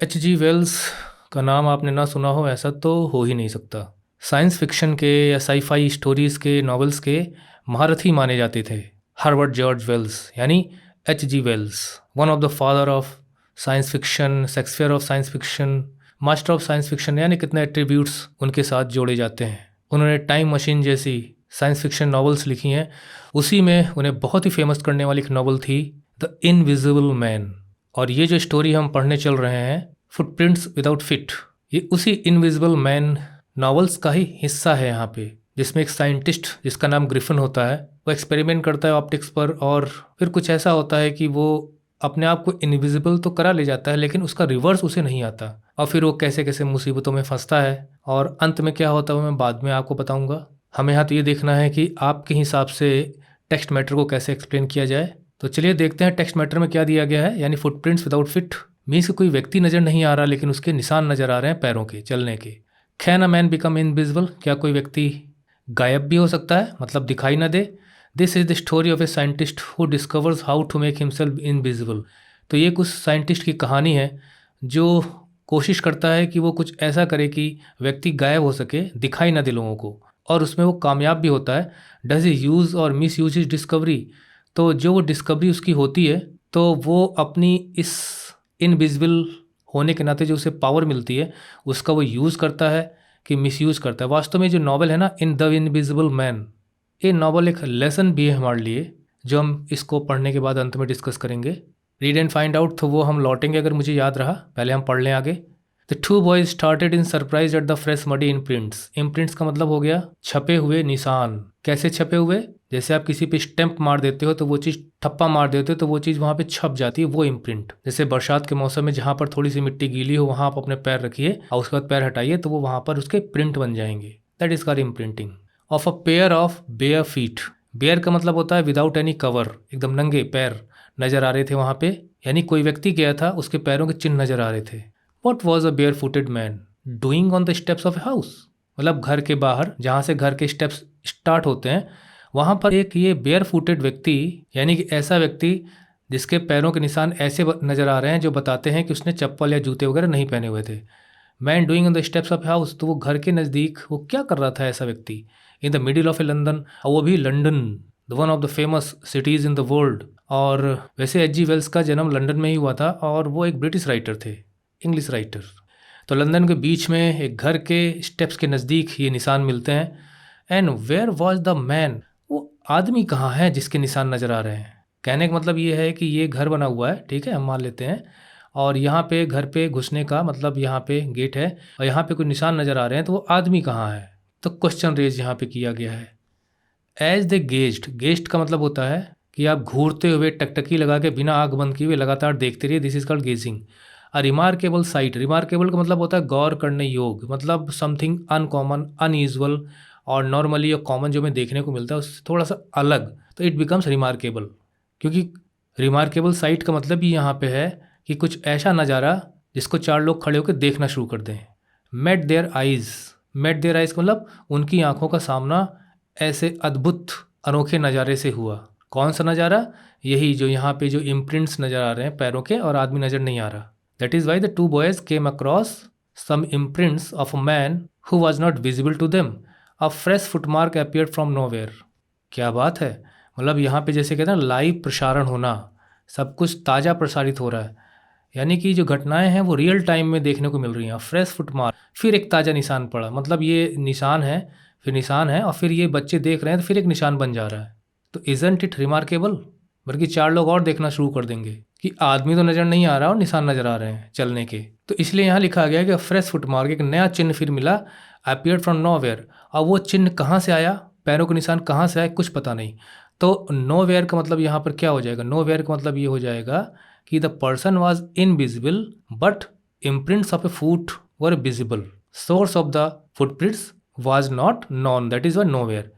H.G. Wales का नाम आपने ना सुना हो ऐसा तो हो ही नहीं सकता। साइंस फिक्शन के या साईफाई स्टोरीज़ के नॉवेल्स के महारथी माने जाते थे हार्वर्ड जॉर्ज वेल्स यानी H.G. Wells, one of the father of science fiction, Shakespeare of science fiction, master of science fiction, यानी कितने एट्रीब्यूट्स उनके साथ जोड़े जाते हैं। उन्होंने टाइम मशीन जैसी साइंस फिक्शन नॉवेल्स लिखी हैं। उसी में उन्हें बहुत ही फेमस करने वाली एक नॉवल थी द इनविजिबल मैन। और ये जो स्टोरी हम पढ़ने चल रहे हैं, फुटप्रिंट्स विदाउट फिट, ये उसी इनविजिबल मैन नॉवेल्स का ही हिस्सा है यहाँ पे, जिसमें एक साइंटिस्ट जिसका नाम ग्रिफिन होता है, वो एक्सपेरिमेंट करता है ऑप्टिक्स पर, और फिर कुछ ऐसा होता है कि वो अपने आप को इनविजिबल तो करा ले जाता है, लेकिन उसका रिवर्स उसे नहीं आता, और फिर वो कैसे कैसे मुसीबतों में फंसता है, और अंत में क्या होता है वो मैं बाद में आपको बताऊंगा। हमें यहाँ तो ये देखना है कि आपके हिसाब से टेक्स्ट मैटर को कैसे एक्सप्लेन किया जाए। तो चलिए देखते हैं टेक्स्ट मैटर में क्या दिया गया है। यानी फुटप्रिंट्स विदाउट फिट मीन्स कोई व्यक्ति नज़र नहीं आ रहा, लेकिन उसके निशान नज़र आ रहे हैं पैरों के, चलने के। Can a man become invisible, क्या कोई व्यक्ति गायब भी हो सकता है, मतलब दिखाई ना दे। This is the story of a scientist who discovers how to make himself invisible. तो ये कुछ साइंटिस्ट की कहानी है जो कोशिश करता है कि वो कुछ ऐसा करे कि व्यक्ति गायब हो सके, दिखाई ना दे लोगों को, और उसमें वो कामयाब भी होता है। डज ही यूज़ और मिस यूज इज डिस्कवरी, तो जो वो डिस्कवरी उसकी होती है, तो वो अपनी इस इनविजिबल होने के नाते जो उसे पावर मिलती है उसका वो यूज़ करता है कि मिसयूज़ करता है। वास्तव में जो नॉवल है ना, इन द इनविजिबल मैन, ये नॉवल एक लेसन भी है हमारे लिए, जो हम इसको पढ़ने के बाद अंत में डिस्कस करेंगे। रीड एंड फाइंड आउट तो वो हम लौटेंगे अगर मुझे याद रहा, पहले हम पढ़ लें आगे। The two boys started in surprise at the fresh muddy imprints. Imprints का मतलब हो गया छपे हुए निशान। कैसे छपे हुए? जैसे आप किसी पे स्टैंप मार देते हो तो वो चीज़, ठप्पा मार देते हो तो वो चीज़ वहाँ पे छप जाती है, वो इम्प्रिंट। जैसे बरसात के मौसम में जहाँ पर थोड़ी सी मिट्टी गीली हो वहाँ आप अपने पैर रखिए और उसके बाद पैर हटाइए तो वो वहाँ पर उसके प्रिंट बन जाएंगे। That is called imprinting of a pair of bare feet. Bare का मतलब होता है विदाउट एनी कवर, एकदम नंगे पैर नजर आ रहे थे वहाँ पे, यानी कोई व्यक्ति गया था, उसके पैरों के चिन्ह नजर आ रहे थे। What was a bare footed man doing on the steps of a house, मतलब घर के बाहर जहाँ से घर के स्टेप्स स्टार्ट होते हैं वहाँ पर एक ये बेयर फुटेड व्यक्ति, यानी कि ऐसा व्यक्ति जिसके पैरों के निशान ऐसे नज़र आ रहे हैं जो बताते हैं कि उसने चप्पल या जूते वगैरह नहीं पहने हुए थे। Man doing on the steps of house, तो वो घर के नज़दीक वो क्या कर रहा था ऐसा व्यक्ति, in the middle of A London, और वो भी London, the one of the famous cities in the world. और वैसे H.G. वेल्स का जन्म लंदन में ही हुआ था और वो एक ब्रिटिश राइटर थे, इंग्लिश राइटर। तो लंदन के बीच में एक घर के स्टेप्स के नज़दीक ये निशान मिलते हैं। And where was the man, वो आदमी कहाँ है जिसके निशान नज़र आ रहे हैं। कहने का मतलब ये है कि ये घर बना हुआ है, ठीक है, हम मान लेते हैं, और यहाँ पे घर पे घुसने का मतलब यहाँ पे गेट है और यहाँ पे कुछ निशान नज़र आ रहे हैं, तो वो आदमी कहाँ है। तो क्वेश्चन रेज यहाँ पे किया गया है। एज दे गेस्ट, गेस्ट का मतलब होता है कि आप घूरते हुए टकटकी लगा के बिना आंख बंद किए हुए लगातार देखते रहिए, this is called gazing. A remarkable sight, remarkable का मतलब होता है गौर करने योग्य, मतलब समथिंग अनकॉमन, अनयूजुअल, और नॉर्मली या कॉमन जो हमें देखने को मिलता है उससे थोड़ा सा अलग, तो इट बिकम्स रिमार्केबल। क्योंकि रिमार्केबल साइट का मतलब ही यहाँ पे है कि कुछ ऐसा नज़ारा जिसको चार लोग खड़े होकर देखना शुरू कर दें। Met their eyes, met their eyes का मतलब उनकी आंखों का सामना ऐसे अद्भुत अनोखे नज़ारे से हुआ। कौन सा नज़ारा? यही जो यहाँ पे जो इम्प्रिंट्स नज़र आ रहे हैं पैरों के और आदमी नज़र नहीं आ रहा। That is why the two boys came across some imprints of a man who was not visible to them, a fresh footmark appeared from nowhere. क्या बात है, मतलब यहाँ पे जैसे कहते हैं लाइव प्रसारण होना, सब कुछ ताज़ा प्रसारित हो रहा है, यानी कि जो घटनाएं हैं वो रियल टाइम में देखने को मिल रही हैं। फ्रेश फुटमार्क, फिर एक ताज़ा निशान पड़ा, मतलब ये निशान है, फिर निशान है, और फिर ये बच्चे देख रहे हैं तो फिर एक निशान बन जा रहा है। तो इजंट इट रिमार्केबल, बल्कि चार लोग और देखना शुरू कर देंगे कि आदमी तो नज़र नहीं आ रहा और निशान नज़र आ रहे हैं चलने के। तो इसलिए यहाँ लिखा गया कि फ्रेश फुटमार्क, एक नया चिन्ह फिर मिला, अपीयर्ड फ्रॉम नोवेयर। और वो चिन्ह कहाँ से आया, पैरों के निशान कहाँ से आए, कुछ पता नहीं। तो नोवेयर का मतलब यहाँ पर क्या हो जाएगा? नोवेयर का मतलब ये हो जाएगा कि the person was invisible but imprints of a foot were visible, source of the footprints was not known, that is व nowhere.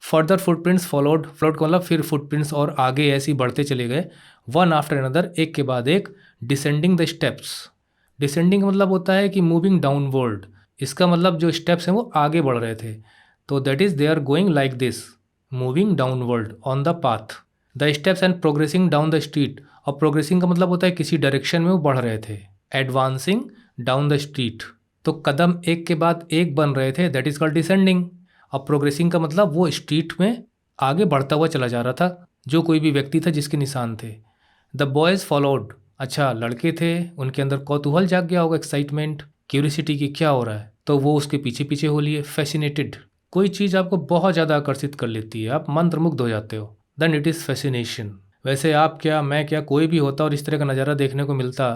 Further footprints followed, followed का मतलब फिर फुटप्रिंट्स और आगे ऐसे ही बढ़ते चले गए, वन आफ्टर अनदर, एक के बाद एक, डिसेंडिंग द स्टेप्स। डिसेंडिंग का मतलब होता है कि मूविंग डाउनवर्ड, इसका मतलब जो स्टेप्स हैं वो आगे बढ़ रहे थे, तो that is they are going like this, moving downward on the path. The steps and progressing down the street, और प्रोग्रेसिंग का मतलब होता है किसी डायरेक्शन में वो बढ़ रहे थे। एडवांसिंग डाउन द स्ट्रीट, तो कदम एक के बाद एक बन रहे थे, दैट इज कॉल्ड डिसेंडिंग। अब प्रोग्रेसिंग का मतलब वो स्ट्रीट में आगे बढ़ता हुआ चला जा रहा था, जो कोई भी व्यक्ति था जिसके निशान थे। द बॉयज़ फॉलोड, अच्छा लड़के थे, उनके अंदर कौतूहल जाग गया होगा, एक्साइटमेंट, क्यूरियोसिटी की क्या हो रहा है, तो वो उसके पीछे पीछे हो लिए। फैसिनेटेड, कोई चीज़ आपको बहुत ज़्यादा आकर्षित कर लेती है, आप मंत्रमुग्ध हो जाते हो, देन इट इज़ फैसिनेशन। वैसे आप क्या, मैं क्या, कोई भी होता और इस तरह का नज़ारा देखने को मिलता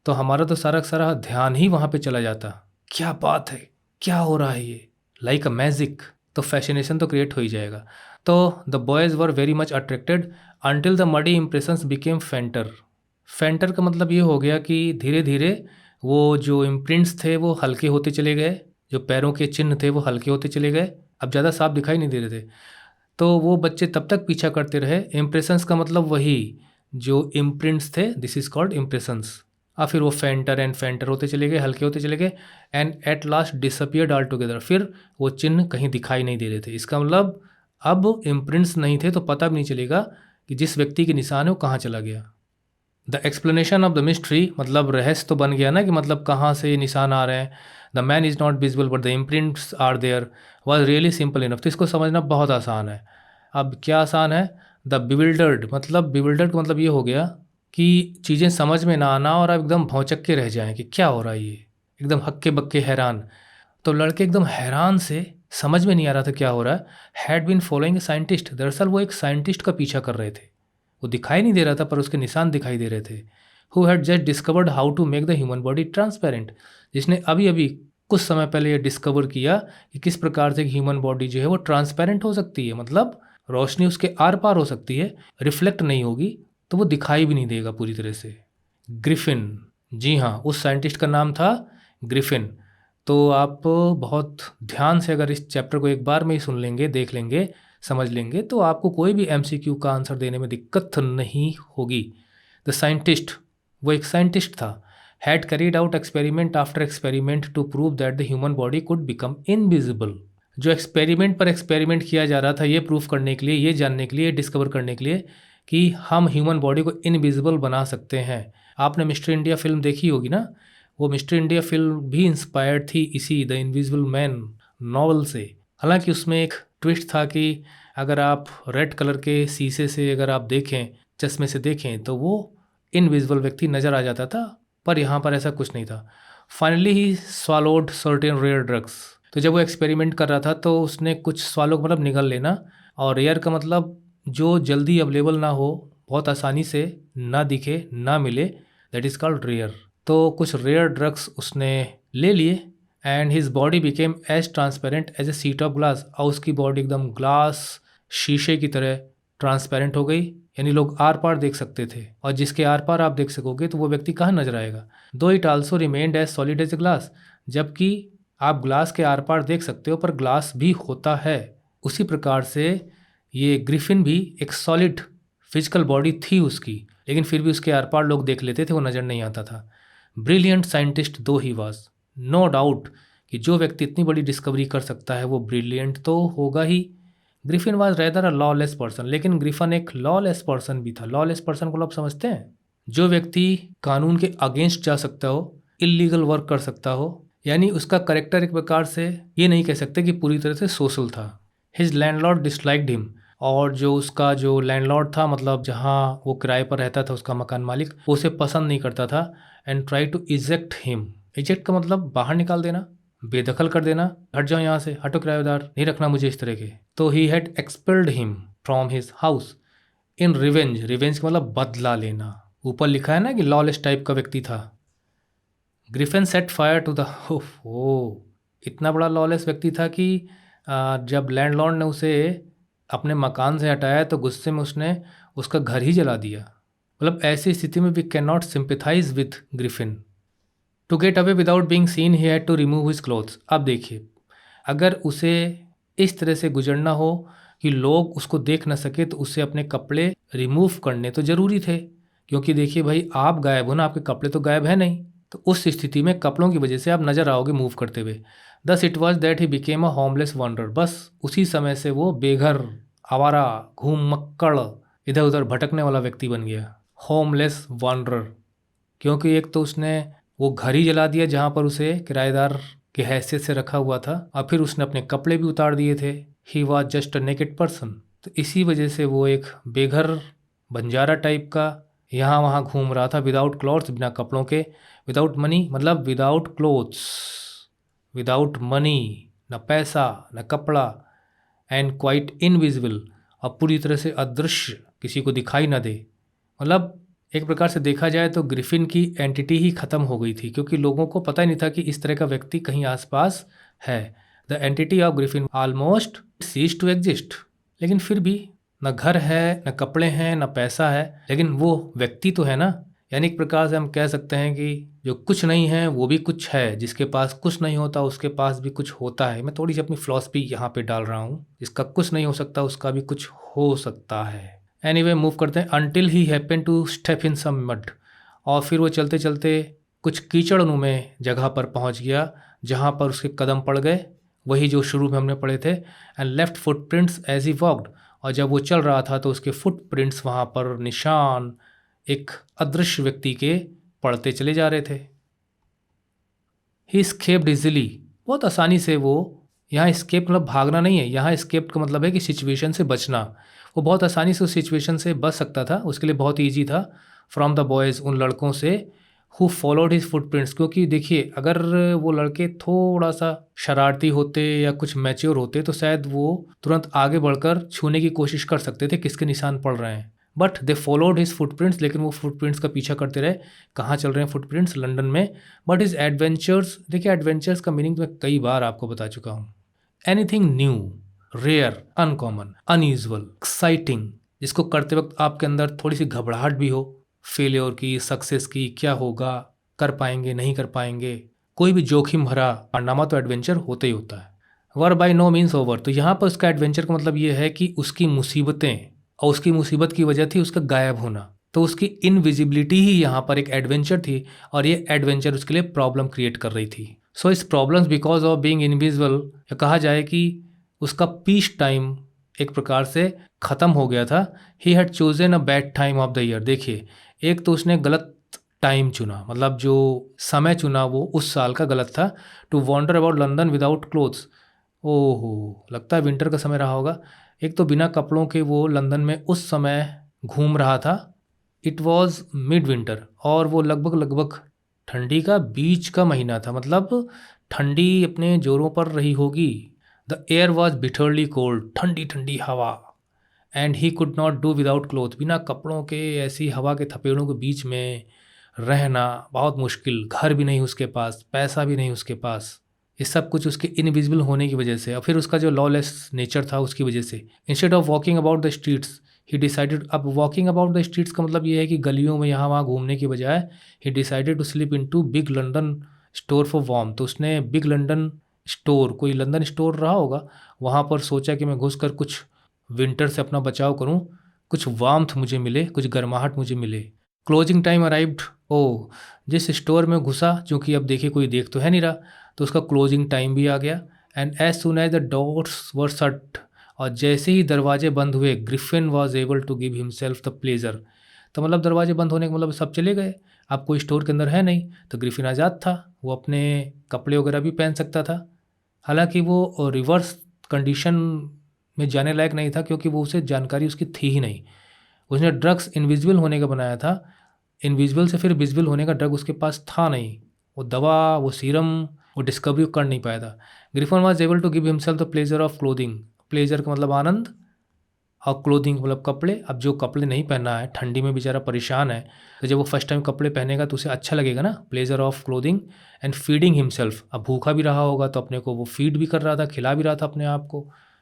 तो हमारा तो सारा का सारा ध्यान ही वहाँ पे चला जाता, क्या बात है, क्या हो रहा है ये, लाइक अ मैजिक। तो फैसिनेशन तो क्रिएट हो ही जाएगा। तो the boys were very much attracted until the muddy impressions became फेंटर। फेंटर का मतलब ये हो गया कि धीरे धीरे वो जो इम्प्रिंट्स थे वो हल्के होते चले गए, जो पैरों के चिन्ह थे वो हल्के होते चले गए, अब ज़्यादा साफ दिखाई नहीं दे रहे थे। तो वो बच्चे तब तक पीछा करते रहे। इम्प्रेशंस का मतलब वही जो इम्प्रिंट्स थे, दिस इज़ कॉल्ड इम्प्रेशंस। और फिर वो फेंटर एंड फेंटर होते चले गए, हल्के होते चले गए, and at last disappeared all together. फिर वो चिन्ह कहीं दिखाई नहीं दे रहे थे। इसका मतलब अब इम्प्रिंट्स नहीं थे तो पता भी नहीं चलेगा कि जिस व्यक्ति के निशान है वो कहाँ चला गया। The explanation of the mystery, मतलब रहस्य तो बन गया ना कि मतलब कहाँ से ये निशान आ रहे हैं। The man is not visible but the imprints are there was really simple enough. तो इसको समझना बहुत आसान है। अब क्या आसान है, द बिविल्डर्ड, मतलब बिविल्डर्ड का मतलब ये हो गया कि चीज़ें समझ में ना आना और आप एकदम भौंचक के रह जाएं कि क्या हो रहा है ये, एकदम हक्के बक्के हैरान। तो लड़के एकदम हैरान से, समझ में नहीं आ रहा था क्या हो रहा है। Had been following a scientist, दरअसल वो एक साइंटिस्ट का पीछा कर रहे थे। वो दिखाई नहीं दे रहा था पर उसके निशान दिखाई दे रहे थे। Who had just discovered how to make the human body transparent, जिसने अभी अभी कुछ समय पहले ये डिस्कवर किया कि किस प्रकार से ह्यूमन बॉडी जो है वो ट्रांसपेरेंट हो सकती है, मतलब रोशनी उसके आर पार हो सकती है, रिफ्लेक्ट नहीं होगी, तो वो दिखाई भी नहीं देगा पूरी तरह से। ग्रिफिन, जी हाँ, उस साइंटिस्ट का नाम था ग्रिफिन। तो आप बहुत ध्यान से अगर इस चैप्टर को एक बार में ही सुन लेंगे, देख लेंगे, समझ लेंगे, तो आपको कोई भी एमसीक्यू का आंसर देने में दिक्कत नहीं होगी। द साइंटिस्ट, वो एक साइंटिस्ट था, had carried out experiment after experiment to prove that the human body could become invisible. जो एक्सपेरिमेंट पर एक्सपेरिमेंट किया जा रहा था ये प्रूफ करने के लिए, ये जानने के लिए, डिस्कवर करने के लिए कि हम ह्यूमन बॉडी को इनविजिबल बना सकते हैं। आपने मिस्टर इंडिया फिल्म देखी होगी ना, वो मिस्टर इंडिया फिल्म भी इंस्पायर्ड थी इसी द इनविजिबल मैन नॉवल से। हालांकि उसमें एक ट्विस्ट था कि अगर आप रेड कलर के शीशे से अगर आप देखें, चश्मे से देखें, तो वो इनविजिबल व्यक्ति नज़र आ जाता था, पर यहाँ पर ऐसा कुछ नहीं था। Finally he swallowed certain rare drugs, तो जब वो एक्सपेरिमेंट कर रहा था तो उसने कुछ स्वालो का मतलब निगल लेना, और रेयर का मतलब जो जल्दी अवेलेबल ना हो, बहुत आसानी से ना दिखे, ना मिले, दैट इज़ कॉल्ड रेयर। तो कुछ रेयर ड्रग्स उसने ले लिए, and his body became as transparent as a sheet of glass, और उसकी बॉडी एकदम ग्लास, शीशे की तरह ट्रांसपेरेंट हो गई, यानी लोग आर पार देख सकते थे, और जिसके आर पार आप देख सकोगे तो वो व्यक्ति कहाँ नजर आएगा। Though it also remained as solid as a glass, जबकि आप ग्लास के आर पार देख सकते हो पर ग्लास भी होता है। उसी प्रकार से ये ग्रिफिन भी एक सॉलिड फिजिकल बॉडी थी उसकी, लेकिन फिर भी उसके आर पार लोग देख लेते थे, वो नज़र नहीं आता था। ब्रिलियंट साइंटिस्ट दो ही वाज, नो डाउट कि जो व्यक्ति इतनी बड़ी डिस्कवरी कर सकता है वो ब्रिलियंट तो होगा ही। Griffin was rather a lawless person, लेकिन ग्रिफिन एक लॉलेस पर्सन भी था। लॉलेस पर्सन को आप समझते हैं, जो व्यक्ति कानून के अगेंस्ट जा सकता हो, इलीगल वर्क कर सकता हो, यानी उसका करेक्टर एक प्रकार से ये नहीं कह सकते कि पूरी तरह से सोशल था। हिज लैंडलॉर्ड डिसलाइक्ड हिम, और जो उसका जो लैंडलॉर्ड था, मतलब जहाँ वो किराए पर रहता था, उसका मकान मालिक, वो उसे पसंद नहीं करता था, and try to eject him. Eject का मतलब बाहर निकाल देना, बेदखल कर देना, हट जाओ यहाँ से, हटो किराएदार, नहीं रखना मुझे इस तरह के। तो he had expelled him from his house in revenge, revenge का मतलब बदला लेना। ऊपर लिखा है ना कि लॉलेस टाइप का व्यक्ति था। Griffin set fire to the, ओ इतना बड़ा लॉलेस व्यक्ति था कि जब लैंडलॉर्ड ने उसे अपने मकान से हटाया तो गुस्से में उसने उसका घर ही जला दिया। मतलब ऐसी स्थिति में we can not sympathize with Griffin. To get away without being seen he had to remove his clothes. अब देखिए, अगर उसे इस तरह से गुजरना हो कि लोग उसको देख ना सके तो उसे अपने कपड़े रिमूव करने तो ज़रूरी थे, क्योंकि देखिए भाई, आप गायब हो ना, आपके कपड़े तो गायब है नहीं, तो उस स्थिति में कपड़ों की वजह से आप नजर आओगे मूव करते हुए। Thus it was that he became a homeless wanderer, बस उसी समय से वो बेघर, आवारा, घूम मक्कड़, इधर उधर भटकने वाला व्यक्ति बन गया। होमलेस वॉन्डर, क्योंकि एक तो उसने वो घर ही जला दिया जहाँ पर उसे किराएदार की हैसियत से रखा हुआ था, और फिर उसने अपने कपड़े भी उतार दिए थे। He was just a naked person. तो इसी वजह से वो एक बेघर बंजारा टाइप का यहाँ वहाँ घूम रहा था, विदाउट क्लॉथ्स, बिना कपड़ों के, विदाउट मनी, मतलब विदाउट क्लोथ्स, विदाउट मनी, न पैसा न कपड़ा, एंड क्वाइट इनविजिबल, और पूरी तरह से अदृश्य, किसी को दिखाई न दे। मतलब एक प्रकार से देखा जाए तो ग्रिफिन की एंटिटी ही ख़त्म हो गई थी, क्योंकि लोगों को पता ही नहीं था कि इस तरह का व्यक्ति कहीं आसपास है। The entity of Griffin almost ceases to exist. लेकिन फिर भी न घर है, न कपड़े हैं, न पैसा है, लेकिन वो व्यक्ति तो है ना। यानी एक प्रकार से हम कह सकते हैं कि जो कुछ नहीं है वो भी कुछ है, जिसके पास कुछ नहीं होता उसके पास भी कुछ होता है। मैं थोड़ी सी अपनी फिलॉसफी यहाँ पे डाल रहा हूँ, जिसका कुछ नहीं हो सकता उसका भी कुछ हो सकता है। एनीवे, मूव करते हैं। Until he happen to step in some mud, और फिर वो चलते चलते कुछ कीचड़नुमे जगह पर पहुँच गया, जहाँ पर उसके कदम पड़ गए, वही जो शुरू में हमने पढ़े थे। And left footprints as he walked, और जब वो चल रहा था तो उसके फुटप्रिंट्स, वहाँ पर निशान एक अदृश्य व्यक्ति के पड़ते चले जा रहे थे। ही स्केप्ड इजिली, बहुत आसानी से वो, यहाँ स्केप मतलब भागना नहीं है, यहाँ स्केप का मतलब है कि सिचुएशन से बचना। वो बहुत आसानी से उस सिचुएशन से बच सकता था, उसके लिए बहुत ईजी था। फ्रॉम द बॉयज़, उन लड़कों से, हु फॉलोड हिज फुटप्रिंट्स। क्योंकि देखिए, अगर वो लड़के थोड़ा सा शरारती होते या कुछ मैच्योर होते तो शायद वो तुरंत आगे बढ़कर छूने की कोशिश कर सकते थे किसके निशान पड़ रहे हैं। But they followed his footprints, लेकिन वो फुटप्रिंट्स का पीछा करते रहे। कहाँ चल रहे हैं फुटप्रिंट्स? लंदन में। बट हिज एडवेंचर्स, देखिए एडवेंचर्स का मीनिंग तो मैं कई बार आपको बता चुका हूँ। Anything new, rare, uncommon, unusual, exciting, जिसको करते वक्त आपके अंदर थोड़ी सी घबराहट भी हो, फेलियर की, सक्सेस की, क्या होगा, कर पाएंगे नहीं कर पाएंगे, कोई भी जोखिम भरा कारनामा तो एडवेंचर होता ही होता है। वर बाय नो मीन्स ओवर, तो यहाँ पर उसका एडवेंचर का मतलब ये है कि उसकी मुसीबतें, और उसकी मुसीबत की वजह थी उसका गायब होना, तो उसकी इनविजिबिलिटी ही यहाँ पर एक एडवेंचर थी, और ये एडवेंचर उसके लिए प्रॉब्लम क्रिएट कर रही थी। सो इस problems because of being invisible, या कहा जाए कि उसका पीस टाइम एक प्रकार से ख़त्म हो गया था। He had chosen a bad time of the year. देखिए, एक तो उसने गलत टाइम चुना, मतलब जो समय चुना वो उस साल का गलत था। To wander about London without clothes, ओहो, लगता है विंटर का समय रहा होगा। एक तो बिना कपड़ों के वो लंदन में उस समय घूम रहा था। इट वॉज मिड विंटर, और वो लगभग लगभग ठंडी का बीच का महीना था, मतलब ठंडी अपने जोरों पर रही होगी। The air was bitterly cold, ठंडी ठंडी हवा। And he could not do without cloth, बिना कपड़ों के ऐसी हवा के थपेड़ों के बीच में रहना बहुत मुश्किल। घर भी नहीं उसके पास, पैसा भी नहीं उसके पास, ये सब कुछ उसके इनविजिबल होने की वजह से, और फिर उसका जो लॉलेस नेचर था उसकी वजह से। Instead of walking about the streets he decided, अब वॉकिंग अबाउट द स्ट्रीट्स का मतलब ये है कि गलियों में यहाँ वहाँ घूमने की बजाय he decided to sleep in to big London store for warm. तो उसने बिग लंदन स्टोर, कोई लंदन स्टोर रहा होगा, वहाँ पर सोचा कि मैं घुस कर कुछ विंटर से अपना बचाव करूँ, कुछ वार्मथ मुझे मिले, कुछ गर्माहट मुझे मिले। क्लोजिंग टाइम अराइव्ड, ओ, जिस स्टोर में घुसा, चूँकि अब देखिए कोई देख तो है नहीं रहा, तो उसका क्लोजिंग टाइम भी आ गया। And as soon as the doors were shut, और जैसे ही दरवाजे बंद हुए, Griffin was able to give himself the pleasure. तो मतलब दरवाजे बंद होने का मतलब सब चले गए, अब कोई स्टोर के अंदर है नहीं, तो ग्रिफिन आज़ाद था, वो अपने कपड़े वगैरह भी पहन सकता था। हालांकि वो रिवर्स कंडीशन में जाने लायक नहीं था, क्योंकि वो उसे जानकारी उसकी थी ही नहीं। उसने ड्रग्स इनविजिबल होने का बनाया था, इनविजिबल से फिर विजिबल होने का ड्रग उसके पास था नहीं, वो दवा, वो सीरम, वो डिस्कवरी कर नहीं पाया था। Griffin was able to give himself the pleasure of clothing, pleasure का मतलब आनंद, और क्लोथिंग मतलब कपड़े। अब जो कपड़े नहीं पहना है, ठंडी में बेचारा परेशान है, तो जब वो फर्स्ट टाइम कपड़े पहनेगा तो उसे अच्छा लगेगा ना, pleasure of clothing. And feeding himself, अब भूखा भी रहा होगा तो अपने को वो फीड भी कर रहा था, खिला भी रहा था अपने आप को,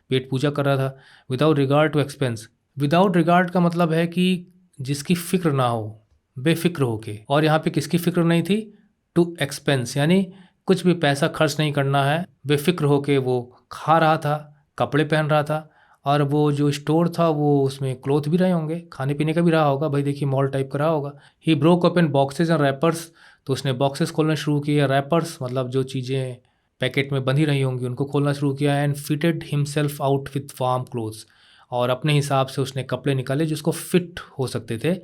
पेट पूजा कर रहा था। Without regard to expense, without regard का मतलब है कि जिसकी फिक्र ना हो, बेफिक्र होके, और यहाँ पे किसकी फिक्र नहीं थी? टू एक्सपेंस, यानी कुछ भी पैसा खर्च नहीं करना है, बेफिक्र होके वो खा रहा था, कपड़े पहन रहा था, और वो जो स्टोर था वो उसमें क्लोथ भी रहे होंगे, खाने पीने का भी रहा होगा, भाई देखिए मॉल टाइप का रहा होगा। He broke open boxes and rappers, तो उसने बॉक्सेस खोलना शुरू किया, रैपर्स मतलब जो चीज़ें पैकेट में बंधी रही होंगी उनको खोलना शुरू किया। And fitted himself out with warm clothes, और अपने हिसाब से उसने कपड़े निकाले जिसको फिट हो सकते थे,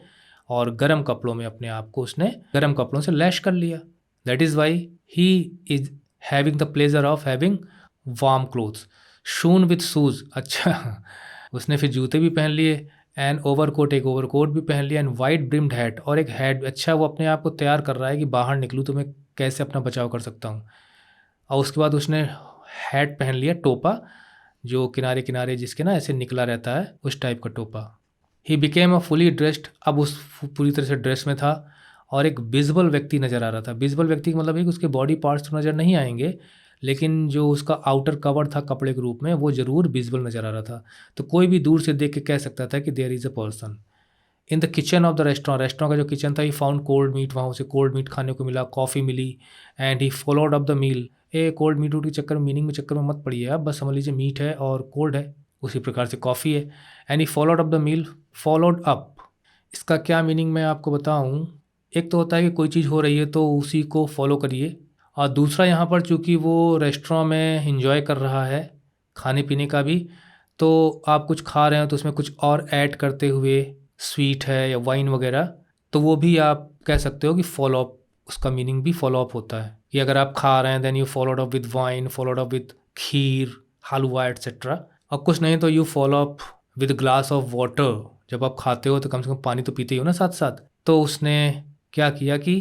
और गर्म कपड़ों में अपने आप को उसने गर्म कपड़ों से लैश कर लिया। That is why he is having the pleasure of having warm clothes, soon with shoes. अच्छा, उसने फिर जूते भी पहन लिए, एंड ओवरकोट, एक ओवरकोट भी पहन लिया, एंड वाइट ब्रिम्ड हैट, और एक हैट। अच्छा, वो अपने आप को तैयार कर रहा है कि बाहर निकलूँ तो मैं कैसे अपना बचाव कर सकता हूँ। और उसके बाद उसने हैट पहन लिया, टोपा, जो किनारे किनारे जिसके ना ऐसे निकला रहता है, उस टाइप का टोपा। ही बिकेम अ फुली ड्रेस्ड, अब उस पूरी तरह से ड्रेस में था, और एक विजिबल व्यक्ति नज़र आ रहा था। विजिबल व्यक्ति का मतलब है कि उसके बॉडी पार्ट्स तो नज़र नहीं आएंगे, लेकिन जो उसका आउटर कवर था कपड़े के रूप में, वो ज़रूर विजिबल नज़र आ रहा था। तो कोई भी दूर से देख के कह सकता था कि there is a person in the kitchen of the restaurant. Restaurant का जो किचन था, ही फाउंड कोल्ड मीट, वहाँ उसे कोल्ड मीट खाने को मिला, कॉफ़ी मिली, and he followed up the meal. Cold meat के चक्कर में, मीनिंग में चक्कर में मत पड़िए आप, बस समझ लीजिए मीट है और कोल्ड है, उसी प्रकार से कॉफ़ी है। And he followed up the meal, followed up, इसका क्या मीनिंग मैं आपको बताऊं। एक तो होता है कि कोई चीज़ हो रही है तो उसी को फॉलो करिए, और दूसरा यहाँ पर चूँकि वो रेस्टोरेंट में इंजॉय कर रहा है खाने पीने का भी, तो आप कुछ खा रहे हो तो उसमें कुछ और ऐड करते हुए, स्वीट है या वाइन वगैरह, तो वो भी आप कह सकते हो कि फॉलो अप, उसका मीनिंग भी फॉलो अप होता है कि अगर आप खा रहे हैं then you followed up with wine, followed up with kheer, halwa etcetera. और कुछ नहीं तो you follow up with glass of water, जब आप खाते हो तो कम से कम पानी तो पीते ही हो ना साथ साथ। तो उसने क्या किया कि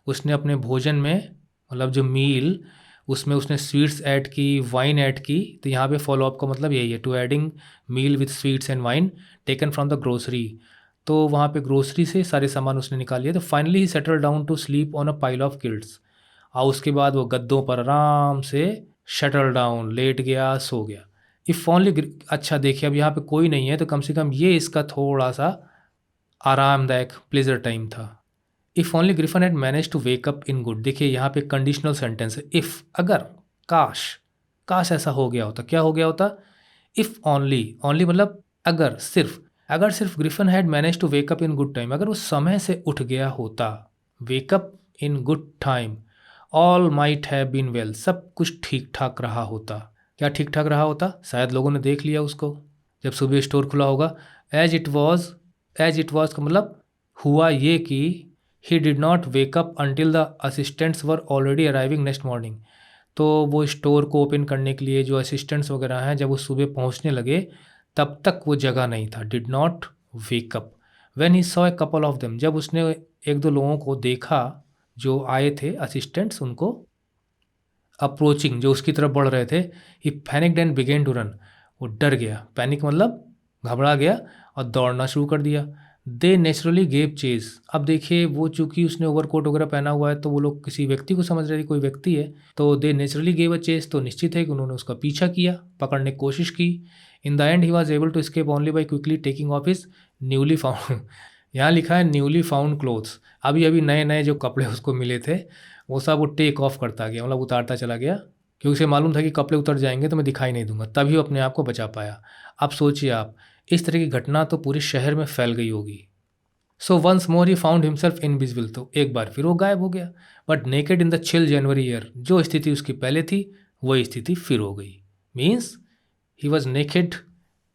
उसने अपने भोजन में, मतलब जो मील, उसमें उसने स्वीट्स ऐड की, वाइन ऐड की। तो यहाँ पे फॉलो अप का मतलब यही है, to adding meal with sweets and wine taken from the grocery. तो वहाँ पे ग्रोसरी से सारे सामान उसने निकाल लिए। तो finally he settle down to sleep on a pile of quilts, और उसके बाद वो गद्दों पर आराम से शटल डाउन, लेट गया, सो गया। इफ़ ओनली, अच्छा देखिए अब यहाँ पे कोई नहीं है तो कम से कम ये इसका थोड़ा सा आरामदायक प्लेजर टाइम था। If only Griffin had manage to wake up in good, देखिए यहाँ पे कंडीशनल सेंटेंस है। इफ़, अगर, काश, काश ऐसा हो गया होता, क्या हो गया होता। इफ़ ओनली, ओनली मतलब अगर, सिर्फ, अगर सिर्फ Griffin had manage to wake up in good time, अगर वो समय से उठ गया होता, wake up in good time, all might have been well, सब कुछ ठीक ठाक रहा होता। क्या ठीक ठाक रहा होता, शायद लोगों ने देख लिया उसको जब सुबह स्टोर खुला होगा। As it was, as it was का मतलब हुआ ये कि he did not wake up until the assistants were already arriving next morning. तो वो स्टोर को ओपन करने के लिए जो असिस्टेंट्स वगैरह हैं, जब वो सुबह पहुंचने लगे तब तक वो जगह नहीं था। Did not wake up when he saw a couple of them, जब उसने एक दो लोगों को देखा जो आए थे असिस्टेंट्स, उनको अप्रोचिंग, जो उसकी तरफ बढ़ रहे थे। He panicked and began to run, वो डर गया, पैनिक मतलब घबरा गया, और दौड़ना शुरू कर दिया। दे नेचुरली गेव चेज, अब देखिए वो चूंकि उसने ओवरकोट वगैरह पहना हुआ है तो वो लोग किसी व्यक्ति को समझ रहे थे, कोई व्यक्ति है, तो दे नेचुरली गेव अ चेज, तो निश्चित है कि उन्होंने उसका पीछा किया, पकड़ने की कोशिश की। In the end he was able to escape only by quickly taking off his newly found यहाँ लिखा है न्यूली फाउंड क्लोथ्स, अभी अभी नए नए जो कपड़े उसको मिले थे वो सब वो टेक ऑफ करता गया, मतलब उतारता चला गया, क्योंकि उसे मालूम था कि कपड़े उतर जाएंगे तो मैं दिखाई नहीं दूंगा, तभी वो अपने आप को बचा पाया। अब सोचिए आप, इस तरह की घटना तो पूरे शहर में फैल गई होगी। So once more he found himself invisible, तो एक बार फिर वो गायब हो गया। But naked in the chill January air, जो स्थिति उसकी पहले थी वही स्थिति फिर हो गई। Means he was naked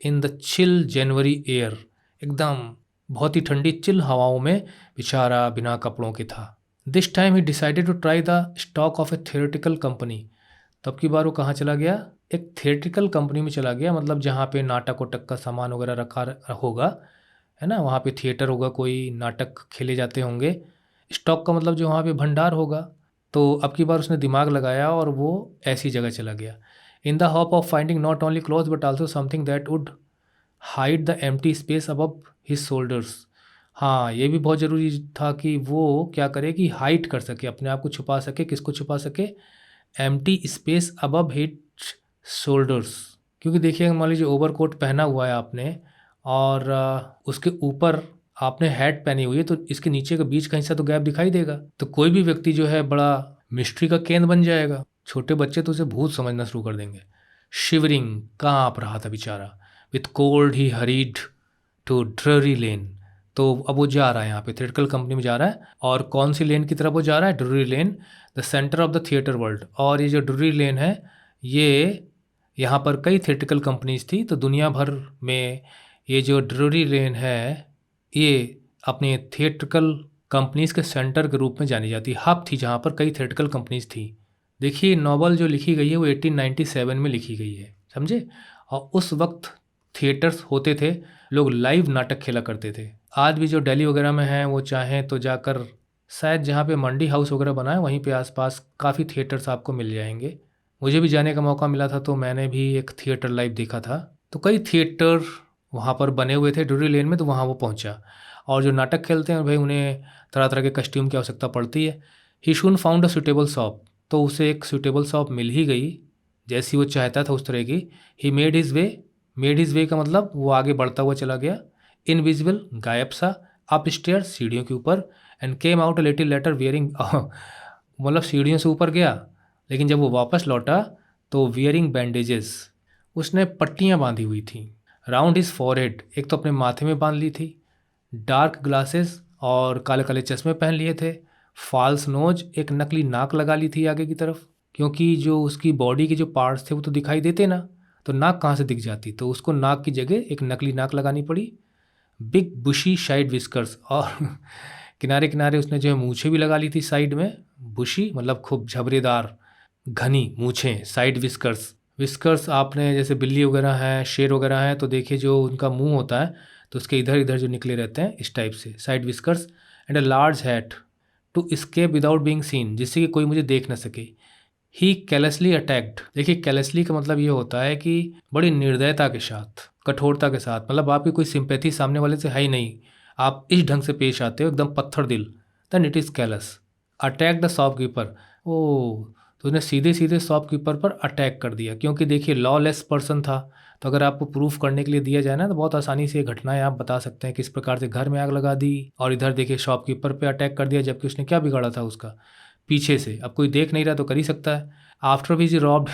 in the chill January air, एकदम बहुत ही ठंडी चिल हवाओं में बेचारा बिना कपड़ों के था। This time he decided to try the stock of a theoretical company, तब की बार वो कहाँ चला गया, एक थिएट्रिकल कंपनी में चला गया, मतलब जहाँ पे नाटक वाटक का सामान वगैरह रखा होगा, है ना, वहाँ पे थिएटर होगा, कोई नाटक खेले जाते होंगे। स्टॉक का मतलब जो वहाँ पे भंडार होगा। तो अब की बार उसने दिमाग लगाया और वो ऐसी जगह चला गया। In the hope of finding not only cloth but also something that would hide the empty space above his shoulders, हाँ ये भी बहुत ज़रूरी था कि वो क्या करे कि हाइड कर सके, अपने आप को छुपा सके, किसको छुपा सके, empty space above his shoulders. क्योंकि देखिए मान लीजिए ओवरकोट पहना हुआ है आपने, और उसके ऊपर आपने हैट पहनी हुई है, तो इसके नीचे का बीच कहीं से तो गैप दिखाई देगा, तो कोई भी व्यक्ति जो है बड़ा मिस्ट्री का केंद्र बन जाएगा। छोटे बच्चे तो उसे भूत समझना शुरू कर देंगे। शिवरिंग, काँप रहा था बेचारा। With cold he hurried to Drury Lane, तो अब वो जा रहा है यहाँ पे थिएट्रिकल कंपनी में जा रहा है, और कौन सी लेन की तरफ वो जा रहा है, Drury Lane, the centre of the theatre world. और ये जो ड्ररी लेन है, ये यहाँ पर कई थिएट्रिकल कंपनीज थी, तो दुनिया भर में ये जो ड्ररी लेन है, ये अपने थिएट्रिकल कंपनीज़ के सेंटर के रूप में जानी जाती, हब थी जहाँ पर कई थिएट्रिकल कंपनीज़ थी। देखिए नॉवल जो लिखी गई है वो 1897 में लिखी गई है, समझे। और उस वक्त थिएटर्स होते थे, लोग लाइव नाटक खेला करते थे। आज भी जो दिल्ली वगैरह में हैं वो चाहें तो जाकर शायद जहाँ पे मंडी हाउस वगैरह बना है वहीं पे आसपास काफ़ी थिएटर्स आपको मिल जाएंगे। मुझे भी जाने का मौका मिला था तो मैंने भी एक थिएटर लाइव देखा था। तो कई थिएटर वहाँ पर बने हुए थे ड्यूरी लेन में, तो वहाँ वो पहुँचा। और जो नाटक खेलते हैं भाई उन्हें तरह तरह के कस्ट्यूम की आवश्यकता पड़ती है। ही शून फाउंड अ सुटेबल शॉप, तो उसे एक सुटेबल शॉप मिल ही गई जैसी वो चाहता था उस तरह की। ही मेड हिज वे का मतलब वो आगे बढ़ता हुआ चला गया। इनविजिबल गायब सा, अप स्टेयर सीढ़ियों के ऊपर, and came out a little letter wearing मतलब सीढ़ियों से ऊपर गया, लेकिन जब वो वापस लौटा तो वियरिंग बैंडेजेस, उसने पट्टियाँ बांधी हुई थी। राउंड हिज फॉरहेड, एक तो अपने माथे में बांध ली थी। डार्क ग्लासेस, और काले काले चश्मे पहन लिए थे। फॉल्स नोज, एक नकली नाक लगा ली थी आगे की तरफ, क्योंकि जो उसकी बॉडी के जो पार्ट्स थे वो तो दिखाई देते ना, तो नाक कहाँ से दिख जाती, तो उसको नाक की जगह एक नकली नाक लगानी पड़ी। बिग बुशी साइड विस्कर्स, और किनारे किनारे उसने जो है मूछें भी लगा ली थी साइड में। बुशी मतलब खूब झबरेदार घनी मूछें, साइड विस्कर्स। विस्कर्स आपने जैसे बिल्ली वगैरह हैं, शेर वगैरह हैं, तो देखिए जो उनका मुंह होता है तो उसके इधर इधर जो निकले रहते हैं इस टाइप से, side whiskers. And a large hat to escape without being seen, जिससे कि कोई मुझे देख न सके। ही कैलेसली अटैक्ड, देखिए कैलेसली का मतलब ये होता है कि बड़ी निर्दयता के साथ, कठोरता के साथ, मतलब आपकी कोई सिंपैथी सामने वाले से है ही नहीं, आप इस ढंग से पेश आते हो एकदम पत्थर दिल, then it is callous. Attack the shopkeeper, ओ तो उसने सीधे सीधे शॉपकीपर पर अटैक कर दिया, क्योंकि देखिए लॉलेस पर्सन था। तो अगर आपको प्रूफ करने के लिए दिया जाए ना तो बहुत आसानी से ये घटनाएं आप बता सकते हैं, किस प्रकार से घर में आग लगा दी और इधर देखिए शॉपकीपर पे अटैक कर दिया, जबकि उसने क्या बिगाड़ा था उसका, पीछे से। अब कोई देख नहीं रहा तो कर ही सकता है। आफ्टर विच रॉब्ड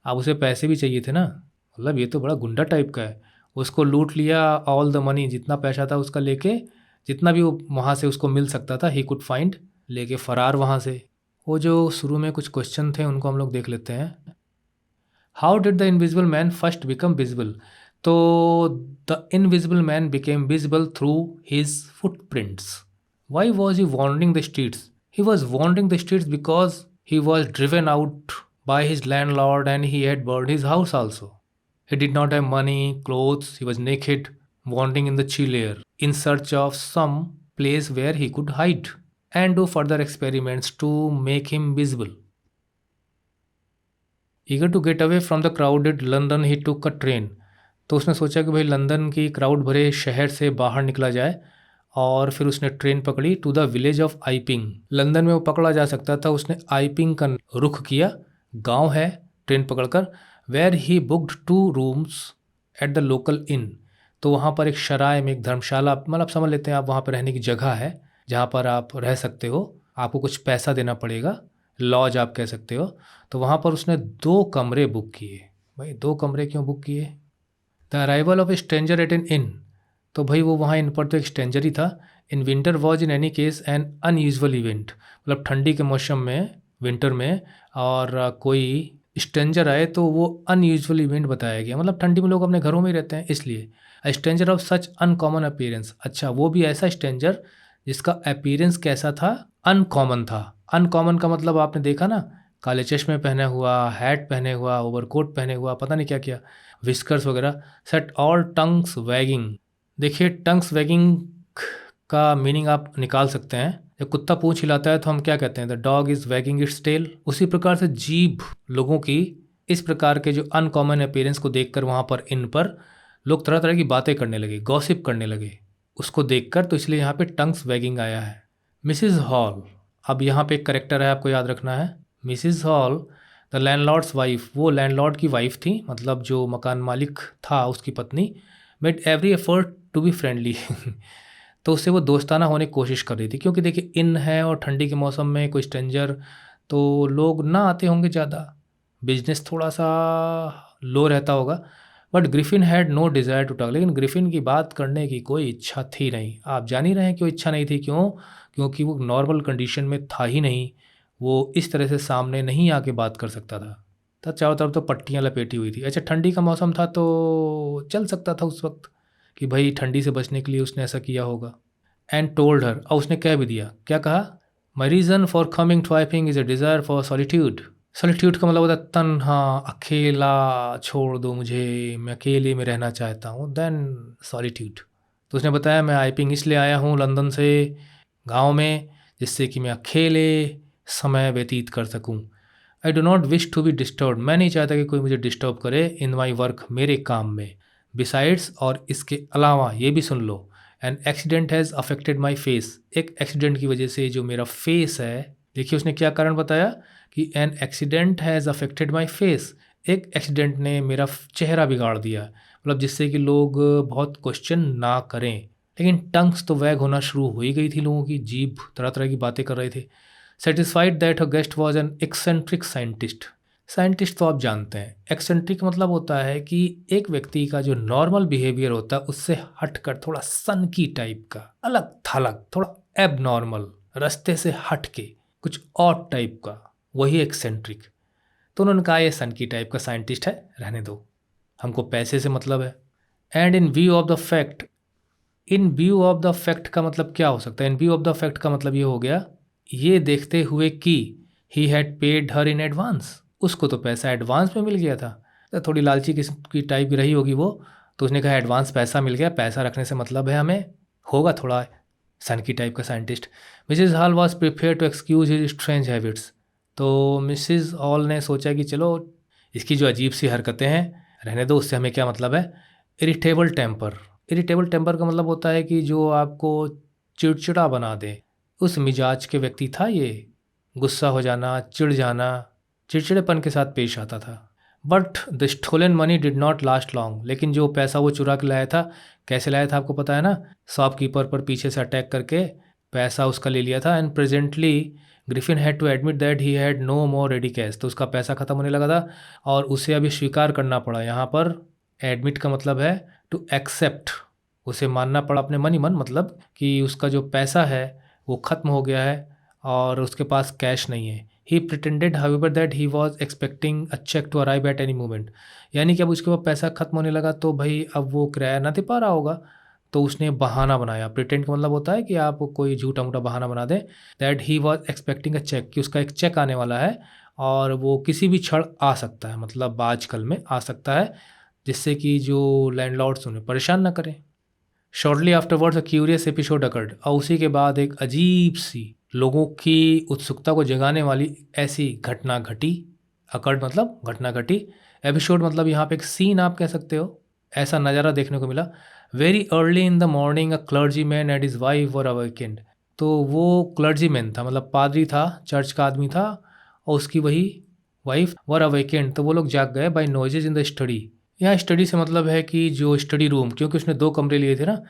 अब उसे पैसे भी चाहिए थे ना, मतलब ये तो बड़ा गुंडा टाइप का है। उसको लूट लिया, ऑल द मनी, जितना पैसा था उसका लेके, जितना भी वो वहाँ से उसको मिल सकता था ही कुड फाइंड, लेके फरार वहाँ से। वो जो शुरू में कुछ क्वेश्चन थे उनको हम लोग देख लेते हैं। How did the invisible man first become visible, तो the invisible man became visible through his footprints. Why was he wandering the streets? He was wandering the streets because he was driven out by his landlord and he had burned his house also. He did not have money, clothes, he was naked, wandering in the chill air, in search of some place where he could hide and do further experiments to make him visible. Eager to get away from the crowded London, he took a train. तो उसने सोचा कि भाई London की crowd भरे शहर से बाहर निकला जाए, और फिर उसने ट्रेन पकड़ी to the village of Iping. London में वो पकड़ा जा सकता था, उसने आइपिंग का रुख किया, गांव है, ट्रेन पकड़कर। Where he booked 2 rooms at the local inn, तो वहाँ पर एक शराय में, एक धर्मशाला, मतलब समझ लेते हैं आप, वहाँ पर रहने की जगह है जहाँ पर आप रह सकते हो, आपको कुछ पैसा देना पड़ेगा, लॉज आप कह सकते हो। तो वहाँ पर उसने 2 कमरे बुक किए। भाई 2 कमरे क्यों बुक किए? The arrival of a stranger at an inn, तो भाई वो वहाँ इन पर तो एक स्ट्रेंजर ही था। In winter was in any case N unusual event, मतलब ठंडी के मौसम में, विंटर में, और कोई स्ट्रेंजर आए तो वो अनयूजल इवेंट बताया गया, मतलब ठंडी में लोग अपने घरों में ही रहते हैं इसलिए। A stranger of such uncommon appearance, अच्छा वो भी ऐसा स्ट्रेंजर जिसका अपीयरेंस कैसा था, अनकॉमन था। अनकॉमन का मतलब आपने देखा ना, काले चश्मे पहने हुआ, हैट पहने हुआ, ओवरकोट पहने हुआ, पता नहीं क्या क्या, विस्कर्स वगैरह। सेट ऑल टंग्स वैगिंग, देखिए टंग्स वैगिंग का मीनिंग आप निकाल सकते हैं, जब कुत्ता पूंछ हिलाता है तो हम क्या कहते हैं, the dog is wagging its tail. उसी प्रकार से जीभ लोगों की इस प्रकार के जो अनकॉमन अपीयरेंस को देखकर वहाँ पर इन पर लोग तरह तरह की बातें करने लगे, गॉसिप करने लगे उसको देखकर, तो इसलिए यहाँ पे टंग्स वैगिंग आया है। मिसिज हॉल, अब यहाँ पे एक करेक्टर है आपको याद रखना है, Mrs Hall the landlord's wife, वो लैंडलॉर्ड की वाइफ थी, मतलब जो मकान मालिक था उसकी पत्नी। Made every effort to be friendly तो उससे वो दोस्ताना होने की कोशिश कर रही थी, क्योंकि देखिए इन है और ठंडी के मौसम में कोई स्ट्रेंजर, तो लोग ना आते होंगे ज़्यादा, बिजनेस थोड़ा सा लो रहता होगा। But Griffin had no desire to talk, लेकिन ग्रिफिन की बात करने की कोई इच्छा थी नहीं। आप जान ही रहे हैं क्यों इच्छा नहीं थी, क्यों? क्योंकि वो नॉर्मल कंडीशन में था ही नहीं, वो इस तरह से सामने नहीं आके बात कर सकता था। तो चारों तरफ तो पट्टियाँ लपेटी हुई थी। अच्छा ठंडी का मौसम था तो चल सकता था उस वक्त कि भाई ठंडी से बचने के लिए उसने ऐसा किया होगा। एंड टोल्ड हर, और उसने कह भी दिया, क्या कहा, my reason for coming to Iping is a desire for solitude. Solitude का मतलब होता है तन्हा, अकेला, छोड़ दो मुझे, मैं अकेले में रहना चाहता हूँ, देन सॉलिट्यूड। तो उसने बताया, मैं आइपिंग इसलिए आया हूँ लंदन से गांव में, जिससे कि मैं अकेले समय व्यतीत कर सकूँ। I do not wish to be disturb, मैं नहीं चाहता कि कोई मुझे डिस्टर्ब करे इन माई वर्क, मेरे काम में। बिसाइड्स, और इसके अलावा ये भी सुन लो, an accident has affected my face, एक एक्सीडेंट की वजह से जो मेरा फेस है, देखिए उसने क्या कारण बताया कि N accident has affected my face, एक एक्सीडेंट ने मेरा चेहरा बिगाड़ दिया, मतलब जिससे कि लोग बहुत क्वेश्चन ना करें। लेकिन टंग्स तो वैग होना शुरू हो ही गई थी, लोगों की जीभ तरह तरह की बातें कर रहे थे। Satisfied that her guest was an eccentric scientist. Scientist तो आप जानते हैं, एक्सेंट्रिक मतलब होता है कि एक व्यक्ति का जो नॉर्मल बिहेवियर होता है उससे हटकर थोड़ा सनकी टाइप का, अलग थलग, थोड़ा एब नॉर्मल, रास्ते से हट के कुछ और टाइप का, वही एक्सेंट्रिक। तो उन्होंने कहा ये सनकी टाइप का साइंटिस्ट है, रहने दो, हमको पैसे से मतलब है। And in view of the fact, in view of the fact का मतलब क्या हो सकता है, इन व्यू ऑफ द फैक्ट का मतलब ये हो गया, ये देखते हुए कि he had paid her in advance, उसको तो पैसा एडवांस में मिल गया था। तो थोड़ी लालची किस्म की टाइप की रही होगी वो, तो उसने कहा एडवांस पैसा मिल गया, पैसा रखने से मतलब है हमें, होगा थोड़ा सनकी टाइप का scientist. Mrs Hall was prepare to excuse his strange habits. तो मिसेज हॉल ने सोचा कि चलो इसकी जो अजीब सी हरकतें हैं रहने दो, उससे हमें क्या मतलब है। इरिटेबल टेम्पर, इरिटेबल टेम्पर का मतलब होता है कि जो आपको चिड़चिड़ा बना दे, उस मिजाज के व्यक्ति था ये, गुस्सा हो जाना, चिढ़ जाना, चिड़चिड़ेपन के साथ पेश आता था। But the stolen money did not last long, लेकिन जो पैसा वो चुरा के लाया था, कैसे लाया था आपको पता है ना, शॉपकीपर पर पीछे से अटैक करके पैसा उसका ले लिया था। And presently Griffin had to admit that he had no more ready cash, तो उसका पैसा ख़त्म होने लगा था और उसे अभी स्वीकार करना पड़ा। यहाँ पर एडमिट का मतलब है टू एक्सेप्ट, उसे मानना पड़ा अपने मन ही मन, मतलब कि उसका जो पैसा है वो ख़त्म हो गया है और उसके पास कैश नहीं है। He pretended however that he was expecting a cheque to arrive at any moment, यानी कि अब उसके पास पैसा खत्म होने लगा तो भाई अब वो किराया ना दे पा रहा होगा, तो उसने बहाना बनाया। प्रिटेंड का मतलब होता है कि आप कोई झूठा मूठा बहाना बना दें। That he was expecting a cheque, कि उसका एक चेक आने वाला है और वो किसी भी क्षण आ सकता है, मतलब आजकल में आ सकता है, जिससे कि जो लैंडलॉर्ड्स उन्हें परेशान ना करें। Shortly afterwards a curious episode occurred, और उसी के बाद एक अजीब सी लोगों की उत्सुकता को जगाने वाली ऐसी घटना घटी। अकर्ड मतलब घटना घटी, एपिसोड मतलब यहाँ पे एक सीन आप कह सकते हो, ऐसा नज़ारा देखने को मिला। Very early in the morning a clergy man and his wife were awakened, तो वो क्लर्जी मैन था, मतलब पादरी था, चर्च का आदमी था, और उसकी वही वाइफ वर अवेकेंड, तो वो लोग जाग गए by noises in the study. यहाँ स्टडी से मतलब है कि जो स्टडी रूम, क्योंकि उसने 2 कमरे लिए थे ना,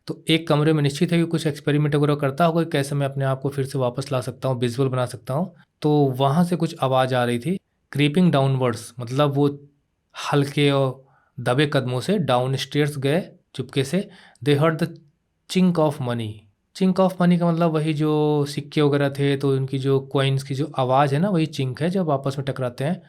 तो एक कमरे में निश्चित है कि कुछ एक्सपेरिमेंट वगैरह करता होगा, कैसे मैं अपने आप को फिर से वापस ला सकता हूँ, विजुअल बना सकता हूँ। तो वहाँ से कुछ आवाज़ आ रही थी, क्रीपिंग डाउनवर्ड्स, मतलब वो हल्के और दबे कदमों से डाउन स्टेयर्स गए चुपके से। दे heard the chink of money, chink of money का मतलब वही जो सिक्के वगैरह थे, तो उनकी जो कॉइन्स की जो आवाज़ है ना, वही चिंक है जब आपस में टकराते हैं।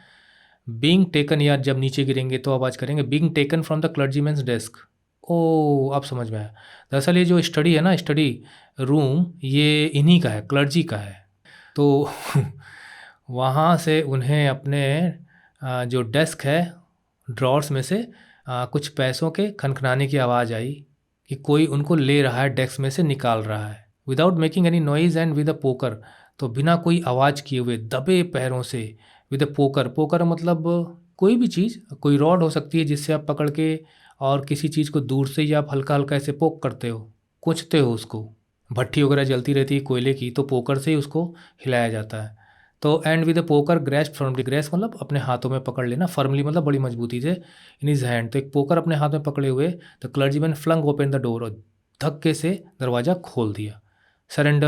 बींग टेकन, या जब नीचे गिरेंगे तो आवाज़ करेंगे, being taken from the clergyman's desk. ओ अब समझ में आया, दरअसल ये जो स्टडी है ना, स्टडी रूम, ये इन्हीं का है, क्लर्जी का है। तो वहाँ से उन्हें अपने जो डेस्क है, ड्रॉर्स में से कुछ पैसों के खनखनाने की आवाज़ आई कि कोई उनको ले रहा है, डेस्क में से निकाल रहा है। Without making any noise and with a poker, तो बिना कोई आवाज़ किए हुए दबे पैरों से, विद अ पोकर, पोकर मतलब कोई भी चीज़, कोई रॉड हो सकती है जिससे आप पकड़ के और किसी चीज़ को दूर से ही आप हल्का हल्का ऐसे पोक करते हो, कुचते हो उसको। भट्टी वगैरह जलती रहती है कोयले की, तो पोकर से ही उसको हिलाया जाता है। तो and with a poker grasp firmly, grasp मतलब अपने हाथों में पकड़ लेना, फर्मली मतलब बड़ी मजबूती से, इन हिज हैंड, तो एक पोकर अपने हाथ में पकड़े हुए the clergyman flung open the door, और धक्के से दरवाज़ा खोल दिया। सरेंडर,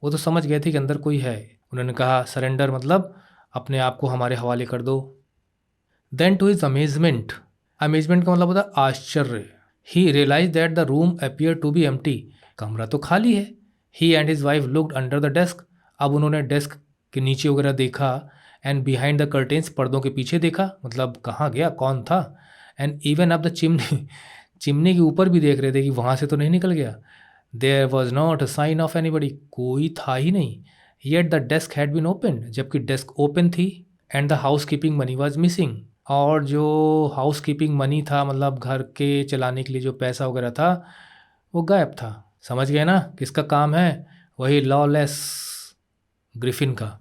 वो तो समझ गए थे कि अंदर कोई है, उन्होंने कहा सरेंडर मतलब अपने आप को हमारे हवाले कर दो। Then to his amazement, amazement का मतलब होता है आश्चर्य, he realise that the room appear to be empty, कमरा तो खाली है। He and his wife looked under the desk, अब उन्होंने डेस्क के नीचे वगैरह देखा, एंड बिहाइंड द कर्टेन्स, पर्दों के पीछे देखा, मतलब कहाँ गया, कौन था। And even up the chimney, chimney के ऊपर भी देख रहे थे कि वहाँ से तो नहीं निकल गया। There was not a sign of anybody, कोई था ही नहीं। Yet the desk had been open, जबकि डेस्क ओपन थी। And the housekeeping money was missing, और जो हाउस कीपिंग मनी था, मतलब घर के चलाने के लिए जो पैसा वगैरह था, वो गायब था। समझ गए ना किसका काम है? वही लॉलेस ग्रिफिन का।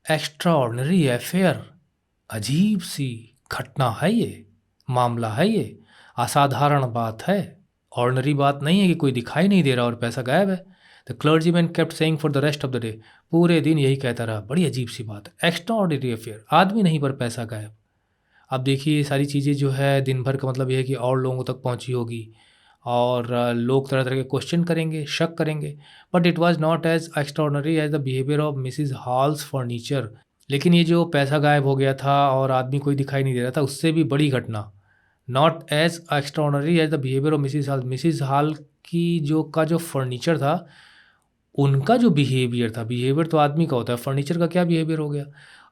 एक्स्ट्रा ऑर्डनरी अफेयर, अजीब सी घटना है ये, मामला है ये, असाधारण बात है। ऑर्डनरी बात नहीं है कि कोई दिखाई नहीं दे रहा और पैसा गायब है। The clergyman kept saying for the rest of the day, पूरे दिन यही कहता रहा, बड़ी अजीब सी बात है, एक्स्ट्रा ऑर्डनरी अफेयर, आदमी नहीं पर पैसा गायब। अब देखिए ये सारी चीज़ें जो है दिन भर का मतलब ये है कि और लोगों तक पहुंची होगी, और लोग तरह तरह के क्वेश्चन करेंगे, शक करेंगे। But it was not as extraordinary as the behaviour of Mrs Hall's furniture. लेकिन ये जो पैसा गायब हो गया था और आदमी कोई दिखाई नहीं दे रहा था, उससे भी बड़ी घटना, not as extraordinary as the behaviour of Mrs Hall. Mrs Hall की जो फर्नीचर था, उनका जो बिहेवियर था, बिहेवियर तो आदमी का होता है, फर्नीचर का क्या बिहेवियर हो गया।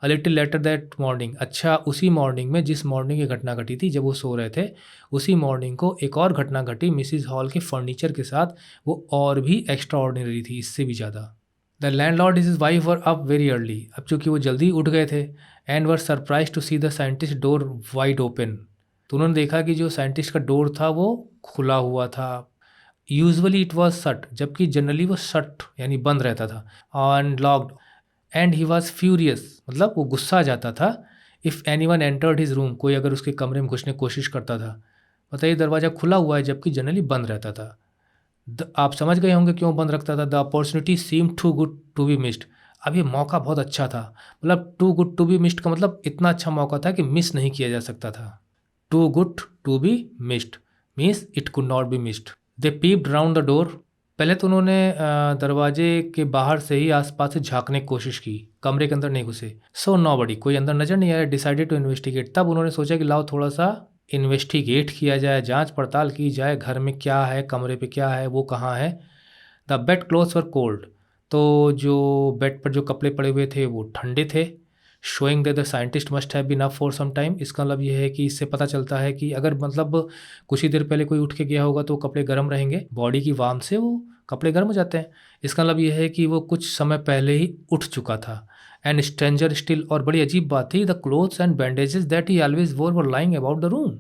A little letter that morning, अच्छा उसी मॉर्निंग में, जिस मॉर्निंग ये घटना घटी थी जब वो सो रहे थे, उसी मॉर्निंग को एक और घटना घटी मिसिज हॉल के फर्नीचर के साथ, वो और भी एक्स्ट्रा ऑर्डिनरी थी, इससे भी ज़्यादा। The landlord is wife were up very early, अब चूंकि वो जल्दी उठ गए थे, and were surprise to see the scientist door wide open, तो उन्होंने देखा कि जो साइंटिस्ट का डोर था वो खुला हुआ था। यूजुअली इट वॉज शट, जबकि जनरली वो शट यानी बंद रहता था, and locked. And he was furious, मतलब वो गुस्सा आ जाता था। If any one entered his room, कोई अगर उसके कमरे में घुसने की कोशिश करता था, बताइए दरवाज़ा खुला हुआ है जबकि जनरली बंद रहता था। आप समझ गए होंगे क्यों बंद रखता था। The opportunity seem too good to be missed, अब ये मौका बहुत अच्छा था, मतलब too good to be missed का मतलब इतना अच्छा मौका था कि मिस नहीं किया जा सकता था। Too good to be missed means it could not be missed. They peeped round the door, पहले तो उन्होंने दरवाजे के बाहर से ही आसपास से झांकने की कोशिश की, कमरे के अंदर नहीं घुसे। सो नॉबडी, कोई अंदर नजर नहीं आया। डिसाइडेड टू इन्वेस्टिगेट, तब उन्होंने सोचा कि लाओ थोड़ा सा इन्वेस्टिगेट किया जाए, जांच पड़ताल की जाए, घर में क्या है, कमरे पे क्या है, वो कहाँ है। The bed clothes were cold, तो जो बेड पर जो कपड़े पड़े हुए थे वो ठंडे थे। Showing that the scientist must have been up for some time, इसका मतलब ये है कि इससे पता चलता है कि अगर मतलब कुछ ही देर पहले कोई उठ के गया होगा तो कपड़े गर्म रहेंगे, बॉडी की वार्म से वो कपड़े गर्म हो जाते हैं। इसका मतलब ये है कि वो कुछ समय पहले ही उठ चुका था। एंड स्ट्रेंजर स्टिल, और बड़ी अजीब बात थी, the clothes and bandages that he always wore were lying about the room,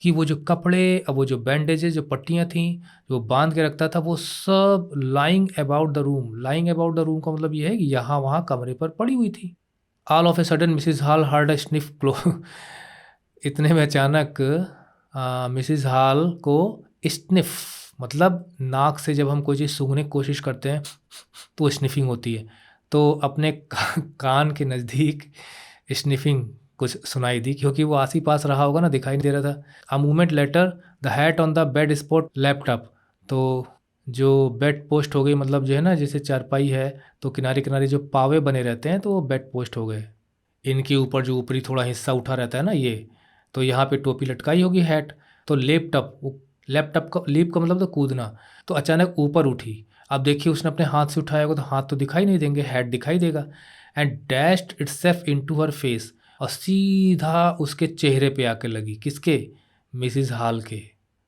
कि वो जो कपड़े और वो जो बैंडेजेस, जो पट्टियाँ थीं जो बांध के रखता था, वो सब lying about the room. Lying about the room का मतलब ये है कि यहाँ वहाँ कमरे पर पड़ी हुई थी। All of a sudden Mrs Hall heard a sniff close, इतने में अचानक मिसिज हॉल को स्निफ, मतलब नाक से जब हम कोई चीज़ सूंघने की कोशिश करते हैं तो स्निफिंग होती है, तो अपने कान के नज़दीक स्निफिंग कुछ सुनाई दी, क्योंकि वो आस ही पास रहा होगा ना, दिखाई नहीं दे रहा था। A moment later the hat on the bed spot laptop, तो जो बेड पोस्ट हो गई, मतलब जो है ना जैसे चारपाई है तो किनारे किनारे जो पावे बने रहते हैं तो वो बेड पोस्ट हो गए। इनके ऊपर जो ऊपरी थोड़ा हिस्सा उठा रहता है ना ये, तो यहाँ पे टोपी लटकाई होगी हैट, तो लैपटॉप, लैपटॉप का लीप का मतलब तो कूदना, तो अचानक ऊपर उठी। अब देखिए उसने अपने हाथ से उठाया होगा तो हाथ तो दिखाई नहीं देंगे, हैट दिखाई देगा। And dashed itself into her face, और सीधा उसके चेहरे पे आके लगी, किसके? मिसिज हॉल के।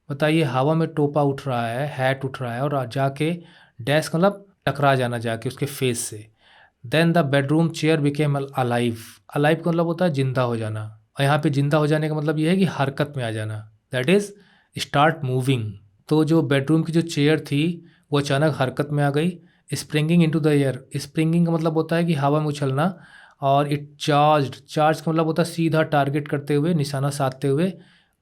बताइए हवा में टोपा उठ रहा है, हैट उठ रहा है, और जाके डैश मतलब टकरा जाना जाके उसके फेस से। Then the bedroom chair became alive, alive का मतलब होता है जिंदा हो जाना, और यहाँ पे जिंदा हो जाने का मतलब ये है कि हरकत में आ जाना, दैट इज स्टार्ट मूविंग। तो जो बेडरूम की जो चेयर थी वो अचानक हरकत में आ गई। Springing into the air, springing का मतलब होता है कि हवा में उछलना, और इट चार्ज, चार्ज का मतलब होता है सीधा टारगेट करते हुए, निशाना साधते हुए,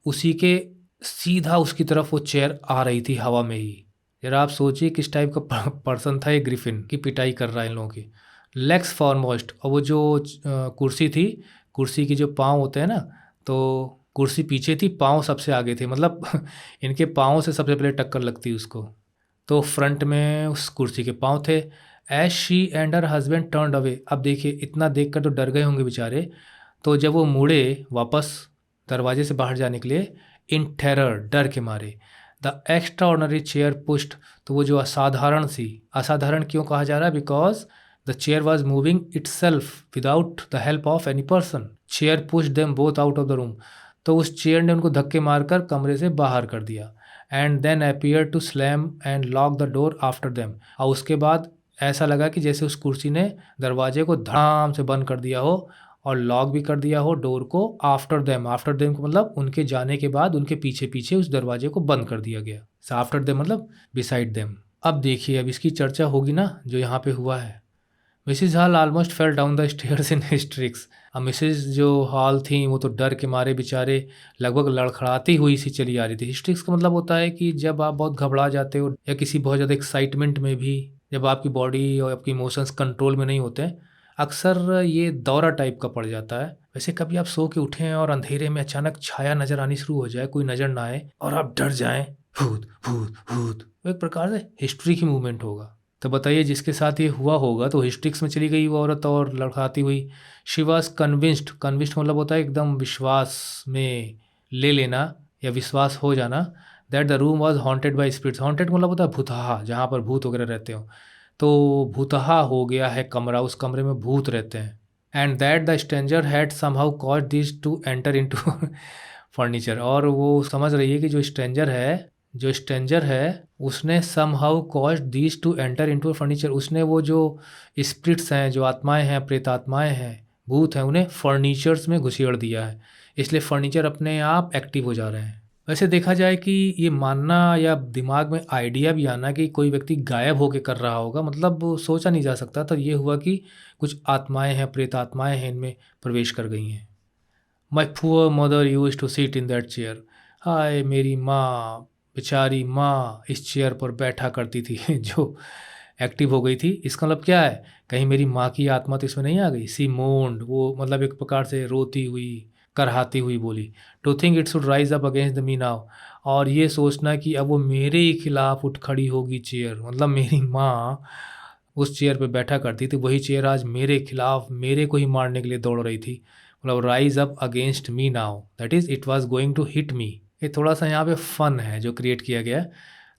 उसी के सीधा उसकी तरफ वो चेयर आ रही थी हवा में ही। जरा आप सोचिए किस टाइप का पर्सन था ये ग्रिफिन, की पिटाई कर रहा है इन लोगों की। लेग्स फॉरमोस्ट, और वो जो कुर्सी थी, कुर्सी की जो पाँव होते हैं ना, तो कुर्सी पीछे थी, पाँव सबसे आगे थे, मतलब इनके पाँव से सबसे पहले टक्कर लगती उसको, तो फ्रंट में उस कुर्सी के पाँव थे। As she and her husband turned away, अब देखिए इतना देखकर तो डर गए होंगे बेचारे, तो जब वो मुड़े वापस दरवाजे से बाहर जाने के लिए, इन टेरर, डर के मारे, the extra ordinary chair pushed, तो वो जो असाधारण सी, असाधारण क्यों कहा जा रहा है? Because the chair was moving it self without the help of any person. Chair pushed them both out of the room, तो उस चेयर ने उनको धक्के मारकर कमरे से बाहर कर दिया। And then appear to slam and lock the door after them. और उसके बाद ऐसा लगा कि जैसे उस कुर्सी ने दरवाजे को धड़ाम से बंद कर दिया हो और लॉक भी कर दिया हो डोर को। आफ्टर देम को मतलब उनके जाने के बाद उनके पीछे पीछे उस दरवाजे को बंद कर दिया गया। आफ्टर देम मतलब बिसाइड देम। अब देखिए, अब इसकी चर्चा होगी ना जो यहाँ पे हुआ है। Mrs Hall almost fell down the stairs in hysterics. अब मिसिज जो हॉल थी वो तो डर के मारे बेचारे लगभग लड़खड़ाती हुई सी चली आ रही थी। हिस्ट्रिक्स का मतलब होता है कि जब आप बहुत घबरा जाते हो या किसी बहुत ज़्यादा एक्साइटमेंट में भी, जब आपकी बॉडी और आपकी इमोशंस कंट्रोल में नहीं होते हैं, अक्सर ये दौरा टाइप का पड़ जाता है। वैसे कभी आप सो के उठें और अंधेरे में अचानक छाया नज़र आनी शुरू हो जाए, कोई नज़र ना आए और आप डर जाएं, भूत भूत भूत, वो एक प्रकार से हिस्ट्री की मूवमेंट होगा। तो बताइए जिसके साथ ये हुआ होगा तो हिस्ट्रिक्स में चली गई वो औरत और लड़खड़ाती हुई। शी वॉज कन्विंस्ड मतलब होता है एकदम विश्वास में ले लेना या विश्वास हो जाना, that the room was haunted by spirits. Haunted मतलब होता है भूतहा, जहाँ पर भूत वगैरह रहते हो। तो भूतहा हो गया है कमरा, उस कमरे में भूत रहते हैं। And that the stranger had somehow caused this to enter into furniture. और वो समझ रही है कि जो स्ट्रेंजर है उसने somehow caused this to enter into furniture. उसने वो जो स्पिरिट्स हैं, जो आत्माएं हैं, प्रेत आत्माएं हैं, भूत हैं, उन्हें फर्नीचर्स में घुसेड़ दिया है। इसलिए फर्नीचर अपने आप एक्टिव हो जा रहे हैं। वैसे देखा जाए कि ये मानना या दिमाग में आइडिया भी आना कि कोई व्यक्ति गायब होकर कर रहा होगा, मतलब सोचा नहीं जा सकता। तो ये हुआ कि कुछ आत्माएं हैं, प्रेत आत्माएं हैं, इनमें प्रवेश कर गई हैं। My poor mother used to sit in that chair. हाय मेरी माँ, बेचारी माँ इस चेयर पर बैठा करती थी जो एक्टिव हो गई थी। इसका मतलब क्या है, कहीं मेरी माँ की आत्मा तो इसमें नहीं आ गई। सी मोन्ड, वो मतलब एक प्रकार से रोती हुई, करहाती हुई बोली, to think it should rise up against the me now. और ये सोचना कि अब वो मेरे ही खिलाफ उठ खड़ी होगी चेयर, मतलब मेरी माँ उस चेयर पे बैठा करती थी, वही चेयर आज मेरे खिलाफ, मेरे को ही मारने के लिए दौड़ रही थी। मतलब rise up against me now, that is it was going to hit me. ये थोड़ा सा यहाँ पे फन है जो क्रिएट किया गया।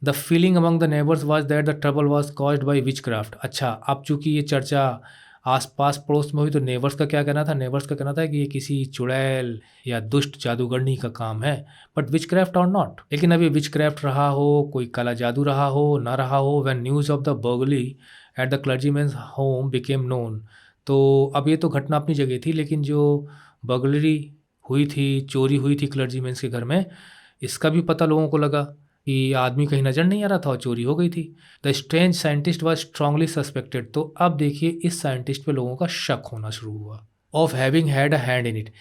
The feeling among the neighbours was that the trouble was caused by which craft. अच्छा, अब चूंकि ये चर्चा आसपास पड़ोस में हुई तो नेबर्स का क्या कहना था? नेबर्स का कहना था कि ये किसी चुड़ैल या दुष्ट जादूगरनी का काम है, बट विच क्राफ्ट और नॉट। लेकिन अभी विच क्राफ्ट रहा हो, कोई काला जादू रहा हो, ना रहा हो, when news of the burglary at the clergyman's home became known. तो अब ये तो घटना अपनी जगह थी, लेकिन जो बर्गलरी हुई थी, चोरी हुई थी क्लर्जीमैन्स के घर में, इसका भी पता लोगों को लगा कि आदमी कहीं नज़र नहीं आ रहा था और चोरी हो गई थी। The strange scientist was strongly suspected. तो अब देखिए इस साइंटिस्ट पे लोगों का शक होना शुरू हुआ। Of having had a hand in it,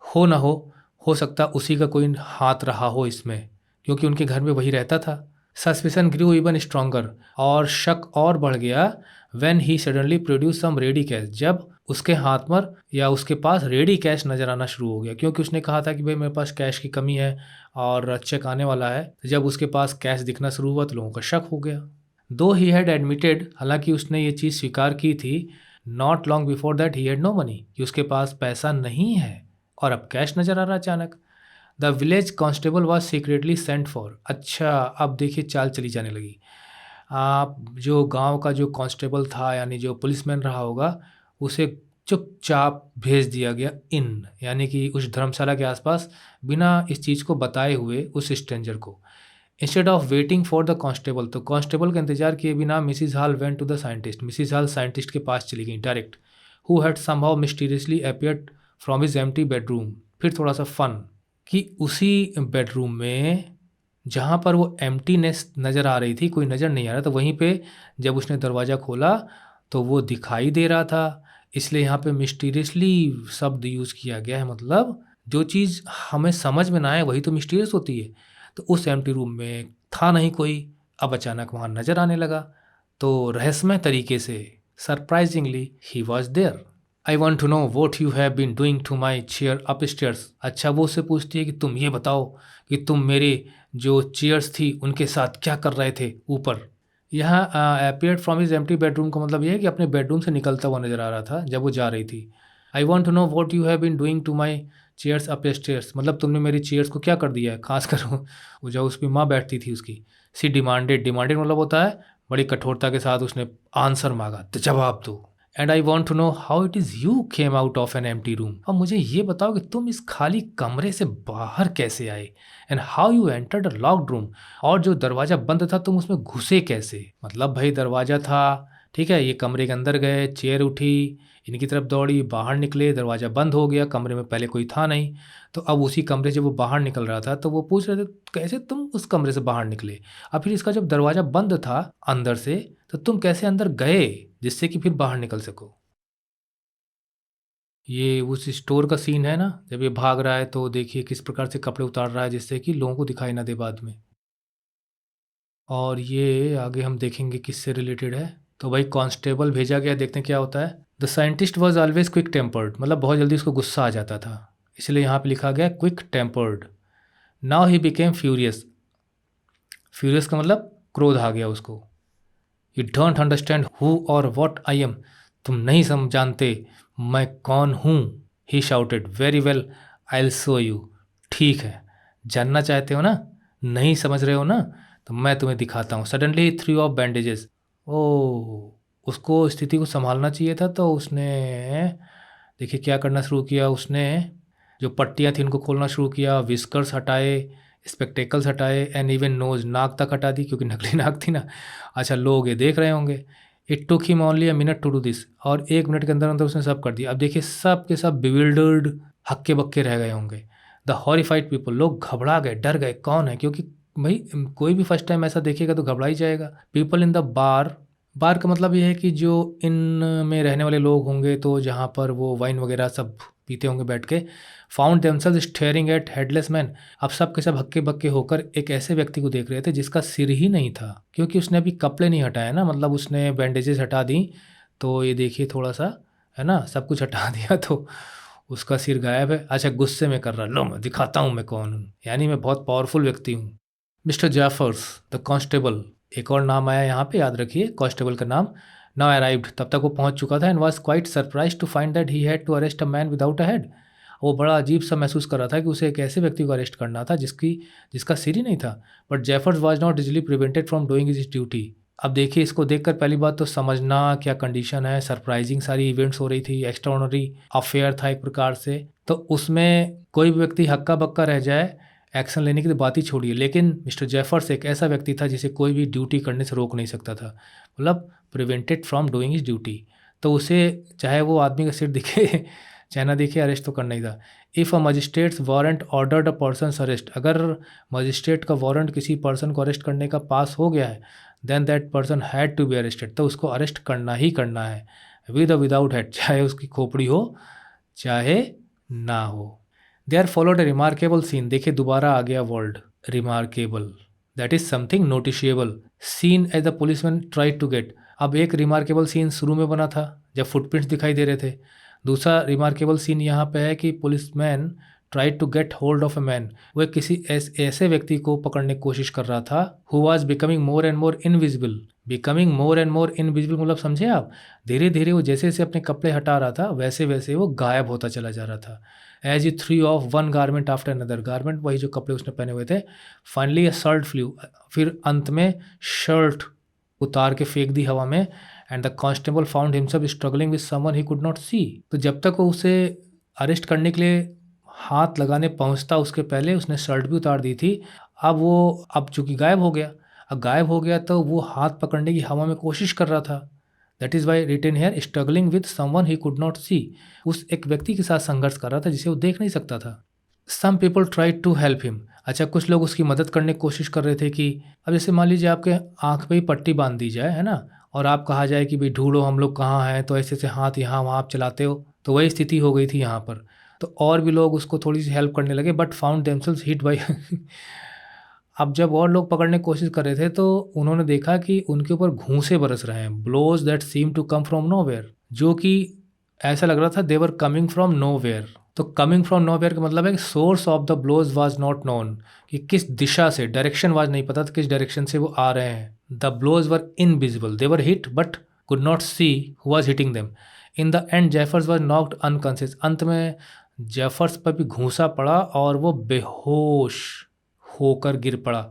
हो ना हो सकता उसी का कोई हाथ रहा हो इसमें, क्योंकि उनके घर में वही रहता था। सस्पिशन ग्रू इवन स्ट्रॉन्गर, और शक और बढ़ गया when he suddenly produce some ready cash. जब उसके हाथ पर या उसके पास रेडी कैश नज़र आना शुरू हो गया, क्योंकि उसने कहा था कि भाई मेरे पास कैश की कमी है और चेक आने वाला है। तो जब उसके पास कैश दिखना शुरू हुआ तो लोगों का शक हो गया। दो ही हैड एडमिटेड, हालांकि उसने ये चीज़ स्वीकार की थी, not long before that he had no money, कि उसके पास पैसा नहीं है और अब कैश नज़र आ रहा अचानक। The village constable was secretly sent for. अच्छा, अब देखिए चाल चली जाने लगी। आप जो गांव का जो कांस्टेबल था, यानी जो पुलिसमैन रहा होगा, उसे चुपचाप भेज दिया गया इन, यानी कि उस धर्मशाला के आसपास, बिना इस चीज़ को बताए हुए उस स्ट्रेंजर को। Instead of waiting for the constable, तो कांस्टेबल का इंतजार किए बिना Mrs Hall went to the scientist. Mrs Hall scientist के पास चली गई direct, who had somehow mysteriously appeared from his empty bedroom. फिर थोड़ा सा फन कि उसी बेडरूम में जहाँ पर वो एम्प्टीनेस नज़र आ रही थी, कोई नज़र नहीं आ रहा, तो वहीं पे जब उसने दरवाज़ा खोला तो वो दिखाई दे रहा था। इसलिए यहाँ पे मिस्टीरियसली शब्द यूज़ किया गया है, मतलब जो चीज़ हमें समझ में ना आए वही तो मिस्टीरियस होती है। तो उस एम्प्टी रूम में था नहीं कोई, अब अचानक वहाँ नज़र आने लगा, तो रहस्यमय तरीके से, surprisingly he was there. I want to know what you have been doing to my chair upstairs. अच्छा, वो उससे पूछती है कि तुम ये बताओ कि तुम मेरे जो चेयर्स थी उनके साथ क्या कर रहे थे ऊपर। यहाँ appeared from his empty bedroom का मतलब ये है कि अपने बेडरूम से निकलता हुआ नजर आ रहा था जब वो जा रही थी। I want to know what you have been doing to my chairs upstairs, मतलब तुमने मेरी चेयर्स को क्या कर दिया है, खासकर वो जो उस पर माँ बैठती थी उसकी। सी डिमांडेड मतलब होता है बड़ी कठोरता के साथ उसने आंसर मांगा, तो जवाब दो। And I want to know how it is you came out of an empty room. अब मुझे ये बताओ कि तुम इस खाली कमरे से बाहर कैसे आए, and how you entered a locked room, और जो दरवाज़ा बंद था तुम उसमें घुसे कैसे। मतलब भाई दरवाज़ा था, ठीक है, ये कमरे के अंदर गए, चेयर उठी, इनकी तरफ दौड़ी, बाहर निकले, दरवाज़ा बंद हो गया, कमरे में पहले कोई था नहीं। तो अब उसी कमरे से वो बाहर निकल रहा था, तो वो पूछ रहे थे कैसे तुम उस कमरे से बाहर निकले। अब फिर इसका जब दरवाज़ा बंद था अंदर से, तो तुम कैसे अंदर गए जिससे कि फिर बाहर निकल सको। ये उस स्टोर का सीन है ना, जब ये भाग रहा है तो देखिए किस प्रकार से कपड़े उतार रहा है जिससे कि लोगों को दिखाई ना दे बाद में। और ये आगे हम देखेंगे किससे रिलेटेड है। तो भाई कांस्टेबल भेजा गया, देखते हैं क्या होता है। The scientist was always quick tempered, मतलब बहुत जल्दी उसको गुस्सा आ जाता था, इसलिए यहाँ पे लिखा गया quick tempered. Now he became furious, furious का मतलब क्रोध आ गया उसको। You don't understand who or what I am, तुम नहीं समझ जानते मैं कौन हूँ। He shouted, very well I will show you, ठीक है जानना चाहते हो ना, नहीं समझ रहे हो ना, तो मैं तुम्हें दिखाता हूँ। Suddenly he threw off bandages, ओ उसको स्थिति को संभालना चाहिए था, तो उसने देखिए क्या करना शुरू किया। उसने जो पट्टियाँ थी उनको खोलना शुरू किया, विस्कर्स हटाए, स्पेक्टेकल्स हटाए, एंड इवन नोज, नाक तक हटा दी क्योंकि नकली नाक थी ना। अच्छा लोग ये देख रहे होंगे। It took him only a minute to do this, और 1 मिनट के अंदर अंदर उसने सब कर दिया। अब देखिए सब के सब बिविल्डर्ड, हक्के बक्के रह गए होंगे। द हॉरिफाइड पीपल, लोग घबरा गए, डर गए, कौन है, क्योंकि भाई कोई भी फर्स्ट टाइम ऐसा देखेगा तो घबरा ही जाएगा। पीपल इन द बार, बार का मतलब ये है कि जो इन में रहने वाले लोग होंगे, तो जहाँ पर वो वाइन वगैरह सब पीते होंगे बैठ के, found themselves staring at headless man. अब सब के सब हक्के बक्के होकर एक ऐसे व्यक्ति को देख रहे थे जिसका सिर ही नहीं था, क्योंकि उसने अभी कपड़े नहीं हटाए ना, मतलब उसने बैंडेजेस हटा दी। तो ये देखिए थोड़ा सा है ना, सब कुछ हटा दिया तो उसका सिर गायब है। अच्छा गुस्से में कर रहा, लो मैं दिखाता हूँ मैं कौन हूँ, यानी मैं बहुत पावरफुल व्यक्ति हूँ। मिस्टर जैफर्स द कांस्टेबल, एक और नाम आया यहाँ पे, याद रखिए कांस्टेबल का नाम। नाउ अराइव्ड, तब तक वो पहुँच चुका था, and was quite surprise to find that he had to arrest a man without a head. वो बड़ा अजीब सा महसूस कर रहा था कि उसे एक ऐसे व्यक्ति को अरेस्ट करना था जिसका सिर ही नहीं था। But Jeffers was not easily prevented from doing his duty. अब देखिए इसको देखकर पहली बात तो समझना क्या कंडीशन है, सरप्राइजिंग सारी इवेंट्स हो रही थी, एक्स्ट्राऑर्डिनरी अफेयर था एक प्रकार से। तो उसमें कोई भी व्यक्ति हक्का बक्का रह जाए, एक्शन लेने की तो बात ही छोड़िए। लेकिन मिस्टर जेफर्स एक ऐसा व्यक्ति था जिसे कोई भी ड्यूटी करने से रोक नहीं सकता था, मतलब prevented from doing his duty. तो उसे चाहे वो आदमी का सिर दिखे चाहे ना दिखे, अरेस्ट तो करना ही था। If a magistrate's warrant ordered a person arrest, अगर मजिस्ट्रेट का वारंट किसी पर्सन को अरेस्ट करने का पास हो गया है, then that person had to be arrested, तो उसको अरेस्ट करना ही करना है, विद विदाउट हेड, चाहे उसकी खोपड़ी हो चाहे ना हो। There followed a remarkable scene, देखिए दोबारा आ गया word remarkable, that is something noticeable, scene as the policeman tried to get. अब एक रिमार्केबल सीन शुरू में बना था जब फुटप्रिंट्स दिखाई दे रहे थे, दूसरा रिमार्केबल सीन यहाँ पे है कि policeman tried to get hold of a man, वह किसी ऐसे व्यक्ति को पकड़ने की कोशिश कर रहा था, who was becoming more and more invisible. Becoming more and more invisible मतलब समझे आप, धीरे धीरे वो जैसे जैसे अपने कपड़े हटा रहा था वैसे वैसे वो गायब होता चला जा रहा था। As you threw off one garment after another, garment वही जो कपड़े उसने पहने हुए थे। फाइनली ए शर्ट फ्लू, फिर अंत में शर्ट उतार के फेंक दी हवा में। And the constable found himself struggling with someone he could not see, तो जब तक वो उसे अरेस्ट करने के लिए हाथ लगाने पहुंचता उसके पहले उसने शर्ट भी उतार दी थी। अब चूंकि गायब हो गया, अब गायब हो गया तो वो हाथ पकड़ने की हवा में कोशिश कर रहा था। That is why written here struggling with someone he could not see, उस एक व्यक्ति के साथ संघर्ष कर रहा था जिसे वो देख नहीं सकता था। Some people try to help him, अच्छा कुछ लोग उसकी मदद करने की कोशिश कर रहे थे कि अब जैसे मान लीजिए आपके आँख पे ही पट्टी बांध दी जाए है ना, और आप कहा जाए कि भाई ढूंढो हम लोग कहाँ हैं, तो ऐसे ऐसे हाथ यहाँ वहाँ आप चलाते हो, तो वही स्थिति हो गई थी यहाँ पर। तो और भी लोग उसको थोड़ी सी हेल्प करने लगे, but found themselves hit by अब जब और लोग पकड़ने की कोशिश कर रहे थे तो उन्होंने देखा कि उनके ऊपर घूंसे बरस रहे हैं, blows that seem to come from nowhere, जो कि ऐसा लग रहा था they were coming from nowhere. तो कमिंग फ्रॉम नोवेयर का मतलब है कि source of the blows was not known, कि किस दिशा से, डायरेक्शन वाज नहीं पता था किस डायरेक्शन से वो आ रहे हैं। The blows were invisible, they were hit but could not see who was hitting them. In the end Jaffers were knocked unconscious, अंत में जेफर्स पर भी घूंसा पड़ा और वो बेहोश होकर गिर पड़ा।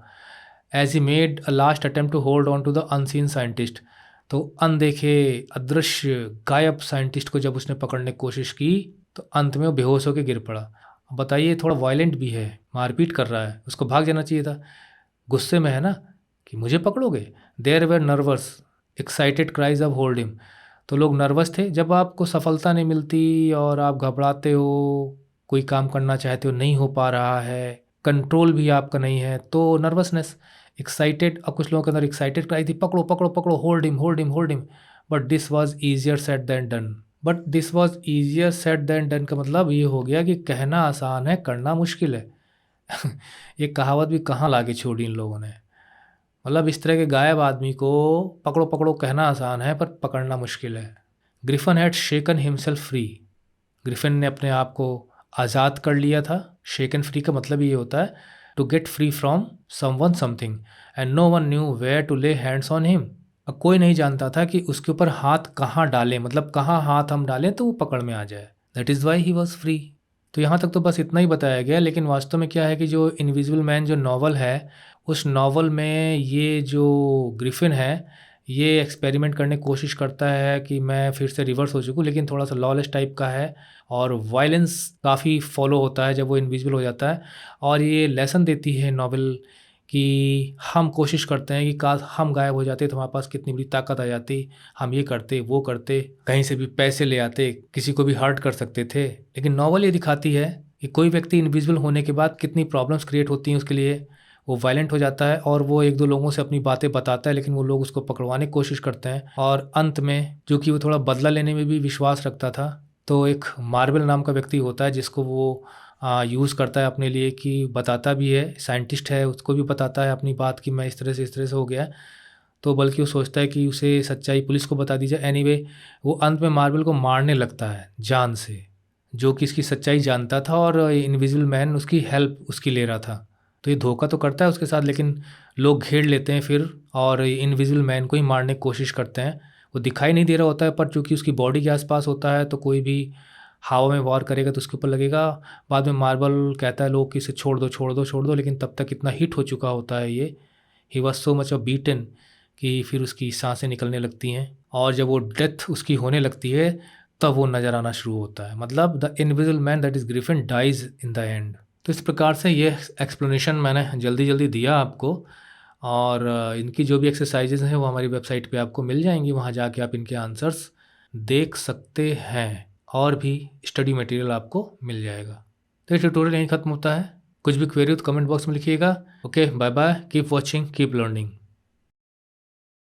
As he made a last attempt to hold on to the unseen scientist, तो अनदेखे, अदृश्य, गायब साइंटिस्ट को जब उसने पकड़ने की कोशिश की तो अंत में वो बेहोश होकर गिर पड़ा। अब बताइए, थोड़ा वायलेंट भी है, मारपीट कर रहा है, उसको भाग जाना चाहिए था। गुस्से में है ना कि मुझे पकड़ोगे। There were nervous excited cries of hold him. तो लोग नर्वस थे। जब आपको सफलता नहीं मिलती और आप घबराते हो, कोई काम करना चाहते हो, नहीं हो पा रहा है, कंट्रोल भी आपका नहीं है, तो नर्वसनेस, एक्साइटेड। अब कुछ लोगों के अंदर एक्साइटेड क्राई थी, पकड़ो पकड़ो पकड़ो, hold him hold him hold him. But this was easier said than done. But this was easier said than done का मतलब ये हो गया कि कहना आसान है, करना मुश्किल है। ये कहावत भी कहाँ ला के छोड़ी इन लोगों ने। मतलब इस तरह के गायब आदमी को पकड़ो पकड़ो कहना आसान है पर पकड़ना मुश्किल है। Griffin had shaken himself free. Griffin ने अपने आप को आज़ाद कर लिया था। शेकन फ्री का मतलब ये होता है to get free from someone something and no one knew where to lay hands on him. अब कोई नहीं जानता था कि उसके ऊपर हाथ कहाँ डालें, मतलब कहाँ हाथ हम डालें तो वो पकड़ में आ जाए। That is why he was free. तो यहाँ तक तो बस इतना ही बताया गया, लेकिन वास्तव में क्या है कि जो इनविजिबल मैन जो नॉवल है, उस नॉवल में ये जो ग्रिफिन है ये एक्सपेरिमेंट करने की कोशिश करता है कि मैं फिर से रिवर्स हो चुकूँ, लेकिन थोड़ा सा लॉलेस टाइप का है और वायलेंस काफ़ी फॉलो होता है जब वो इनविजिबल हो जाता है। और ये लेसन देती है नॉवल कि हम कोशिश करते हैं कि काश हम गायब हो जाते तो हमारे पास कितनी बड़ी ताकत आ जाती, हम ये करते वो करते, कहीं से भी पैसे ले आते, किसी को भी हर्ट कर सकते थे। लेकिन नॉवल ये दिखाती है कि कोई व्यक्ति इनविजिबल होने के बाद कितनी प्रॉब्लम्स क्रिएट होती हैं उसके लिए। वो वायलेंट हो जाता है और वो एक दो लोगों से अपनी बातें बताता है, लेकिन वो लोग उसको पकड़वाने की कोशिश करते हैं। और अंत में जो कि वो थोड़ा बदला लेने में भी विश्वास रखता था, तो एक मार्वल नाम का व्यक्ति होता है जिसको वो यूज़ करता है अपने लिए, कि बताता भी है, साइंटिस्ट है, उसको भी बताता है अपनी बात कि मैं इस तरह से हो गया। तो बल्कि वो सोचता है कि उसे सच्चाई पुलिस को बता दी जाए। एनीवे वो अंत में मार्वल को मारने लगता है जान से, जो कि इसकी सच्चाई जानता था और इनविजिबल मैन उसकी हेल्प उसकी ले रहा था। तो ये धोखा तो करता है उसके साथ, लेकिन लोग घेर लेते हैं फिर और इनविजिबल मैन को ही मारने की कोशिश करते हैं। वो दिखाई नहीं दे रहा होता है, पर चूँकि उसकी बॉडी के आसपास होता है तो कोई भी हवा में वार करेगा तो उसके ऊपर लगेगा। बाद में मार्वल कहता है लोग कि इसे छोड़ दो छोड़ दो छोड़ दो, लेकिन तब तक इतना हिट हो चुका होता है ये, he was so much of beaten, कि फिर उसकी सांसें निकलने लगती हैं और जब वो डेथ उसकी होने लगती है तब वो नज़र आना शुरू होता है। मतलब the invisible man that is Griffin dies in the end. तो इस प्रकार से ये एक्सप्लेनेशन मैंने जल्दी जल्दी दिया आपको। और इनकी जो भी एक्सरसाइजेज हैं वो हमारी वेबसाइट पे आपको मिल जाएंगी, वहाँ जाके आप इनके आंसर्स देख सकते हैं और भी स्टडी मटेरियल आपको मिल जाएगा। तो ये ट्यूटोरियल यहीं ख़त्म होता है। कुछ भी क्वेरी हो तो कमेंट बॉक्स में लिखिएगा। Okay, bye bye, keep watching, keep learning.